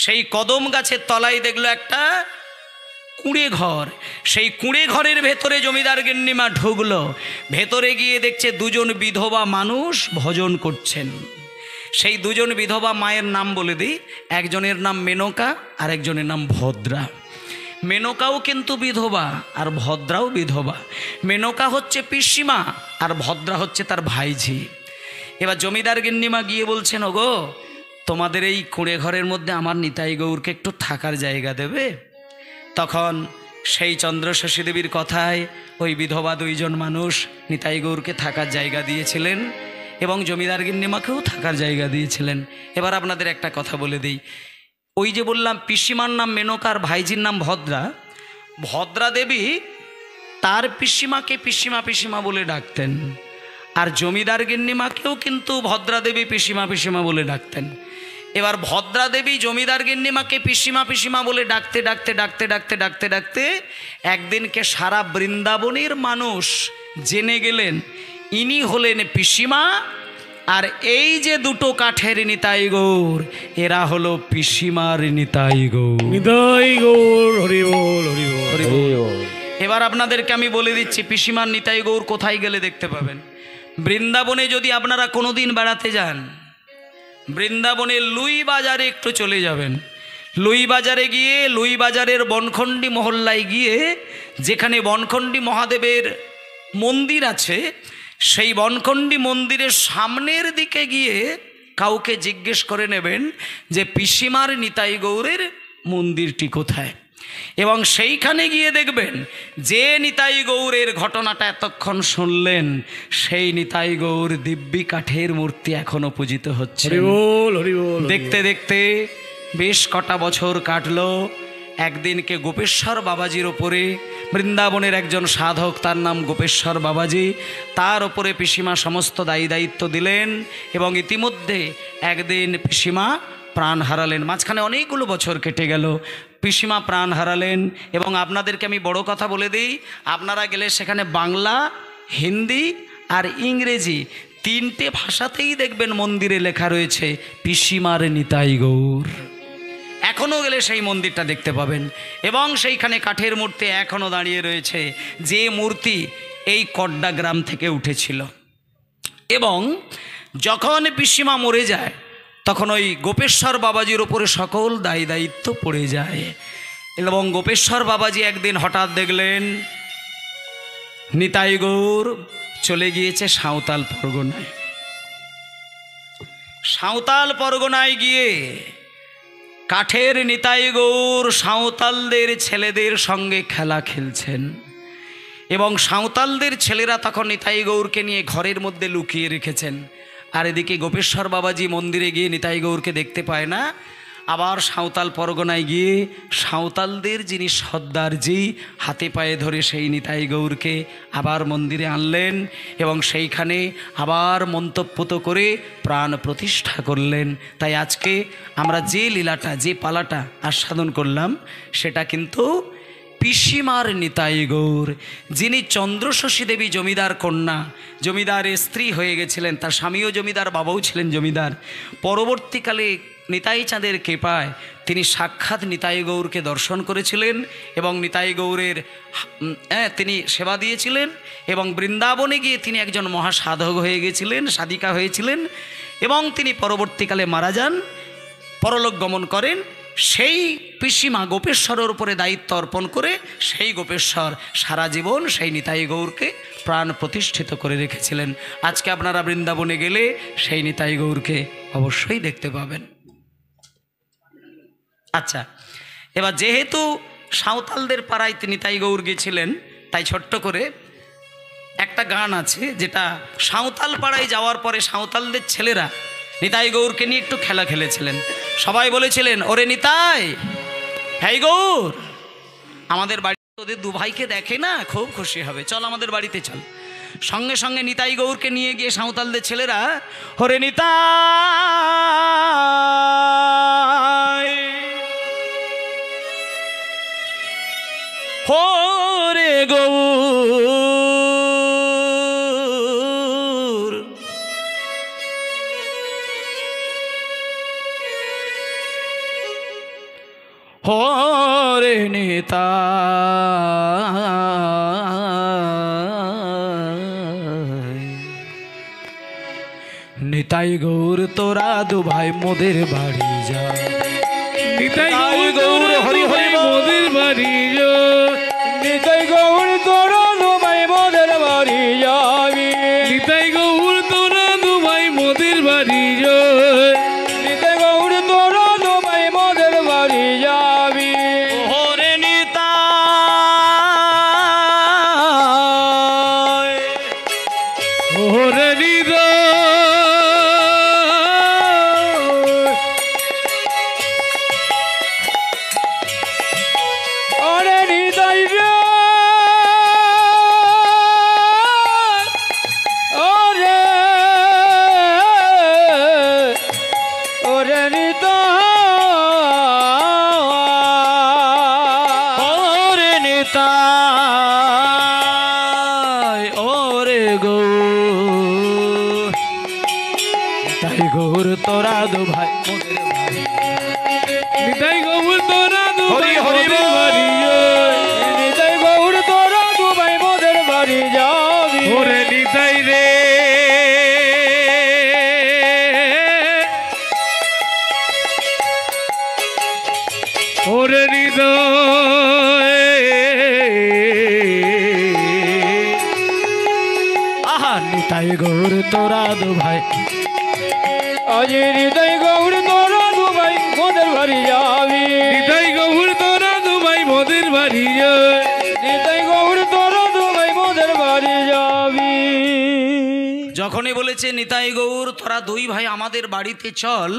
সেই কদম গাছের তলায় দেখলো একটা কুঁড়ে ঘর। সেই কুঁড়ে ঘরের ভেতরে জমিদার গিন্নিমা ঢুকলো। ভেতরে গিয়ে দেখছে 2জন বিধবা মানুষ ভজন করছেন। সেই 2জন বিধবা মায়ের নাম বলে দিই, একজনের নাম মেনকা আর একজনের নাম ভদ্রা। মেনকাও কিন্তু বিধবা আর ভদ্রাও বিধবা। মেনকা হচ্ছে পিসিমা আর ভদ্রা হচ্ছে তার ভাইঝি। এবার জমিদার গিন্নিমা গিয়ে বলছেন, ওগো, তোমাদের এই কুঁড়ে ঘরের মধ্যে আমার নিতাই গৌরকে একটু থাকার জায়গা দেবে? তখন সেই চন্দ্রশশী দেবীর কথায় ওই বিধবা 2জন মানুষ নিতাই গৌরকে থাকার জায়গা দিয়েছিলেন এবং জমিদার গিন্নিমাকেও থাকার জায়গা দিয়েছিলেন। এবার আপনাদের একটা কথা বলে দিই, ওই যে বললাম পিসিমার নাম মেনকার ভাইজির নাম ভদ্রা, ভদ্রা দেবী তার পিসিমাকে পিসিমা পিসিমা বলে ডাকতেন, আর জমিদার গিন্নিমাকেও কিন্তু ভদ্রা দেবী পিসিমা পিসিমা বলে ডাকতেন। এবার ভদ্রা দেবী জমিদার গিন্নিমাকে পিসিমা পিসিমা বলে ডাকতে ডাকতে ডাকতে ডাকতে ডাকতে ডাকতে একদিনকে সারা বৃন্দাবনের মানুষ জেনে গেলেন ইনি হলেন পিসিমা, আর এই যে দুটো কাঠের নিতাই গৌর এরা হলো পিসিমার নিতাই গৌর। নিতাই গৌর হরি বল হরি বল হরি বল। এবার আপনাদেরকে আমি বলে দিচ্ছি পিসিমার নিতাই গৌর কোথায় গেলে দেখতে পাবেন। বৃন্দাবনে যদি আপনারা কোনোদিন বেড়াতে যান, বৃন্দাবনে লুই বাজারে একটু চলে যাবেন। লুই বাজারে গিয়ে লুই বাজারের বনখণ্ডী মহল্লায় গিয়ে যেখানে বনখণ্ডী মহাদেবের মন্দির আছে, সেই বনখণ্ডী মন্দিরের সামনের দিকে গিয়ে কাউকে জিজ্ঞেস করে নেবেন যে পিসিমার নিতাই গৌরের মন্দিরটি কোথায়, এবং সেইখানে গিয়ে দেখবেন যে নিতাই গৌরের ঘটনাটা এতক্ষণ শুনলেন সেই নিতাই গৌর দিব্যি কাঠের মূর্তি এখনো পূজিত হচ্ছে। হরি বল হরি বল। দেখতে দেখতে বেশ কটা বছর কাটলো। একদিনকে গোপেশ্বর বাবাজির ওপরে, বৃন্দাবনের একজন সাধক তার নাম গোপেশ্বর বাবাজি, তার ওপরে পিসিমা সমস্ত দায়িত্ব দিলেন, এবং ইতিমধ্যে একদিন পিসিমা প্রাণ হারালেন। মাঝখানে অনেকগুলো বছর কেটে গেল, পিসিমা প্রাণ হারালেন। এবং আপনাদেরকে আমি বড় কথা বলে দিই, আপনারা গেলে সেখানে বাংলা, হিন্দি আর ইংরেজি তিনটে ভাষাতেই দেখবেন মন্দিরে লেখা রয়েছে পিসিমার নিতাই গৌর। এখনও গেলে সেই মন্দিরটা দেখতে পাবেন, এবং সেইখানে কাঠের মূর্তি এখনও দাঁড়িয়ে রয়েছে, যে মূর্তি এই কড্ডা গ্রাম থেকে উঠেছিল। এবং যখন পিসিমা মরে যায় তখন ওই গোপেশ্বর বাবাজির ওপরে সকল দায়িত্ব পড়ে যায়। এবং গোপেশ্বর বাবাজি একদিন হঠাৎ দেখলেন নিতাই গৌর চলে গিয়েছে সাঁওতাল পরগনায়। সাঁওতাল পরগনায় গিয়ে কাঠের নিতাই গৌর সাঁওতালদের ছেলেদের সঙ্গে খেলা খেলছেন, এবং সাঁওতালদের ছেলেরা তখন নিতাই গৌরকে নিয়ে ঘরের মধ্যে লুকিয়ে রেখেছেন। আর এদিকে গোপেশ্বর বাবাজি মন্দিরে গিয়ে নিতাই গৌরকে দেখতে পায় না। আবার সাঁওতাল পরগনায় গিয়ে সাঁওতালদের যিনি সর্দারজি হাতে পায়ে ধরে সেই নিতাই গৌরকে আবার মন্দিরে আনলেন, এবং সেইখানে আবার মন্তব্যত করে প্রাণ প্রতিষ্ঠা করলেন। তাই আজকে আমরা যে লীলাটা, যে পালাটা আস্বাদন করলাম সেটা কিন্তু পিসিমার নিতাই গৌর, যিনি চন্দ্রশশী দেবী জমিদার কন্যা, জমিদারের স্ত্রী হয়ে গেছিলেন, তার স্বামীও জমিদার, বাবাও ছিলেন জমিদার। পরবর্তীকালে নিতাই চাঁদের কৃপায় তিনি সাক্ষাৎ নিতাই গৌরকে দর্শন করেছিলেন, এবং নিতাই গৌরের তিনি সেবা দিয়েছিলেন, এবং বৃন্দাবনে গিয়ে তিনি একজন মহাসাধক হয়ে গেছিলেন, সাধিকা হয়েছিলেন, এবং তিনি পরবর্তীকালে মারা যান, পরলোক গমন করেন। সেই পিসিমা গোপেশ্বরের উপরে দায়িত্ব অর্পণ করে সেই গোপেশ্বর সারা জীবন সেই নিতাই গৌরকে প্রাণ প্রতিষ্ঠিত করে রেখেছিলেন। আজকে আপনারা বৃন্দাবনে গেলে সেই নিতাই গৌরকে অবশ্যই দেখতে পাবেন। আচ্ছা, এবার যেহেতু সাঁওতালদের পাড়ায় নিতাই গৌর গিয়েছিলেন, তাই ছোট্ট করে একটা গান আছে, যেটা সাঁওতাল পাড়ায় যাওয়ার পরে সাঁওতালদের ছেলেরা নিতাই গৌরকে নিয়ে একটু খেলা খেলেছিলেন। সবাই বলেছিলেন, ওরে নিতাই, হ্যাঁ গৌর, আমাদের বাড়িতে তোদের দু ভাইকে দেখে না, খুব খুশি হবে, চল আমাদের বাড়িতে চল। সঙ্গে সঙ্গে নিতাই গৌরকে নিয়ে গিয়ে সাঁওতালদের ছেলেরা, ওরে নিতাই, ওরে গৌর, হরে নিতাই গৌর তোরা দু ভাই মোদের বাড়ি যা, নিতাই গৌর হরি হরি মোদের বাড়ি যা, নিতাই গৌর তোরা দু ভাই মোদের বাড়ি যাবি, নিতাই গৌর তোরা দু ভাই মোদের বাড়ি যা, নিতাই গৌর তোরা দু ভাই মোদের বাড়ি যাবি, হরে নিতাই, ওরে নিতাই, নিতাই ওরে গৌর নিতাই গৌর তোরা দু ভাই মোদের বাড়ি নিতাই গৌর তোরা দু হরি ভাই হরি মোদের বাড়ি নিতাই গৌর তোরা দু ভাই মোদের বাড়ি যাবি ওরে নিতাই রে ওরে আহা নিতাই গৌর তোরা দু ভাই আজ নিতাই গৌর তোরা দু ভাই মোদের বাড়ি যাবি নিতাই গৌর তোরা দু ভাই মোদের বাড়ি নিতাই গৌর তোরা দু ভাই মোদের বাড়ি যাবি যখনই বলেছে নিতাই গৌর তোরা দুই ভাই আমাদের বাড়িতে চল,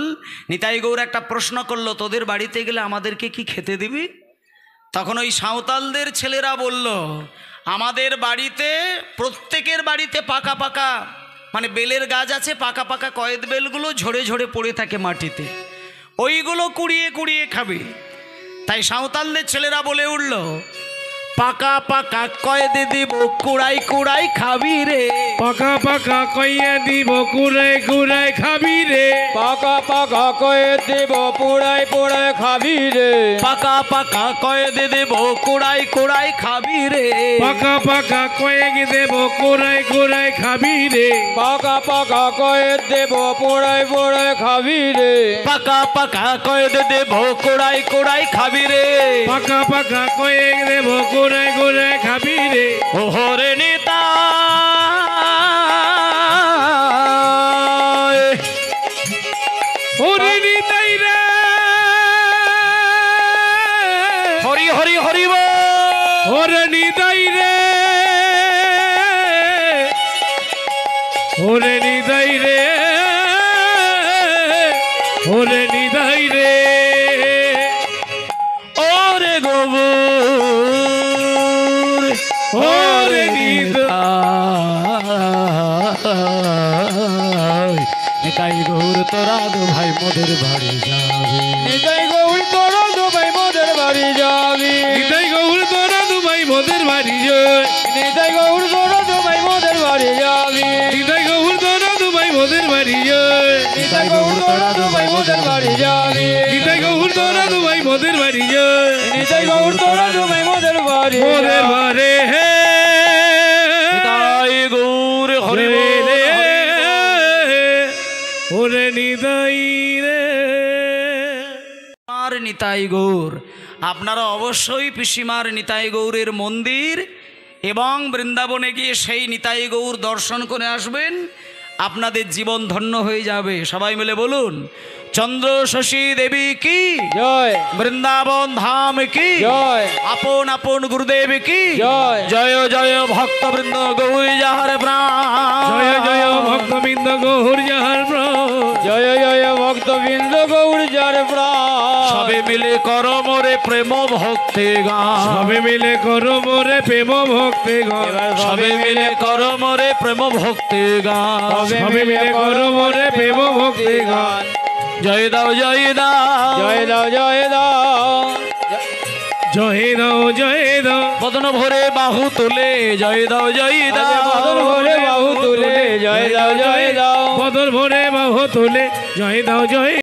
নিতাই গৌর একটা প্রশ্ন করলো, তোদের বাড়িতে গেলে আমাদেরকে কি খেতে দিবি? তখন ওই সাঁওতালদের ছেলেরা বলল, আমাদের বাড়িতে প্রত্যেকের বাড়িতে পাকা পাকা মানে বেলের গাছ আছে, পাকা পাকা কয়েদ বেলগুলো ঝরে ঝরে পড়ে থাকে মাটিতে, ওইগুলো কুড়িয়ে কুড়িয়ে খাবে। তাই সাঁওতালদের ছেলেরা বলে উঠল, পাকা পাকা কয়েদ দিব কুড়াই কুড়াই খাবি রে, পাকা পাকা কইয়া দিব কুড়াই কুড়াই খাবি রে, পাকা পাকা কয়ে দেব পোড়াই পোড়াই খাবি রে, পাকা পাকা কয়েদ দেব কুড়াই কুড়াই খাবি রে, পাকা পাকা কয়েক দেব কুড়াই কুড়াই খাবি রে, পাকা পাকা কয়ে দেব পোড়াই পোড়াই খাবি রে, পাকা পাকা কয়েদ দেব কুড়াই কুড়াই খাবি রে, পাকা পাকা কয়েক দেব কুড়াই কুড়াই খাবি রে, ওহরে নেতা ওরে নিতাই রে হরি হরি হরি বল। ওরে নিতাই রে ওরে নিতাই রে ওরে নিতাই রে ওরে গোবর ওরে নিতাই গৌর তোরা দু ভাই মোদের বাড়ি যাবে, নিতাই গৌর তোরা দু ভাই মোদের বাড়ি যাবি নিতাই গৌর তোরা দু ভাই মোদের বাড়ি নিতাই গৌর তোরা দু ভাই মোদের বাড়ি যাবি নিতাই গৌর তোরা দু ভাই মোদের বাড়ি নিতাই গৌর তোরা দু ভাই মোদের বাড়ি যাবি নিতাই গৌর তোরা দু ভাই মোদের বাড়ি নিতাই গৌর তোরা দু ভাই মোদের বাড়ি মোদের বাড়ি হে নিতাই গৌর হরি বল। ওরে নিতাই রে আর নিতাই গৌর, আপনারা অবশ্যই পিসিমার নিতাই গৌরের মন্দির এবং বৃন্দাবনে গিয়ে সেই নিতাই গৌর দর্শন করে আসবেন, আপনাদের জীবন ধন্য হয়ে যাবে। সবাই মিলে বলুন, চন্দ্র শশী দেবী কি জয় বৃন্দাবন ধাম কি জয় আপন আপন গুরুদেব কি জয় জয় জয় ভক্তবৃন্দ গৌরী যাহার প্রাণ জয় জয় ভক্তবৃন্দ গৌর যাহার প্রাণ জয় জয় ভক্তবৃন্দ গৌর যার প্রাণ সবে মিলে কর মোরে প্রেম ভক্তি গান, সবে মিলে করো মোরে প্রেম ভক্তি গান সবে মিলে কর মোরে প্রেম ভক্তি গান, সবে মিলে করো মোরে প্রেম ভক্তি গান জয় দাও জয় দাও জয় দাও জয় দাও জয় দাও জয় দাও বদন ভরে বাহু তুলে জয় দাও জয় দাও বদন ভরে বাহু তুলে জয় দাও জয় দাও বদর ভরে বাহু তুলে জয় দাও জয়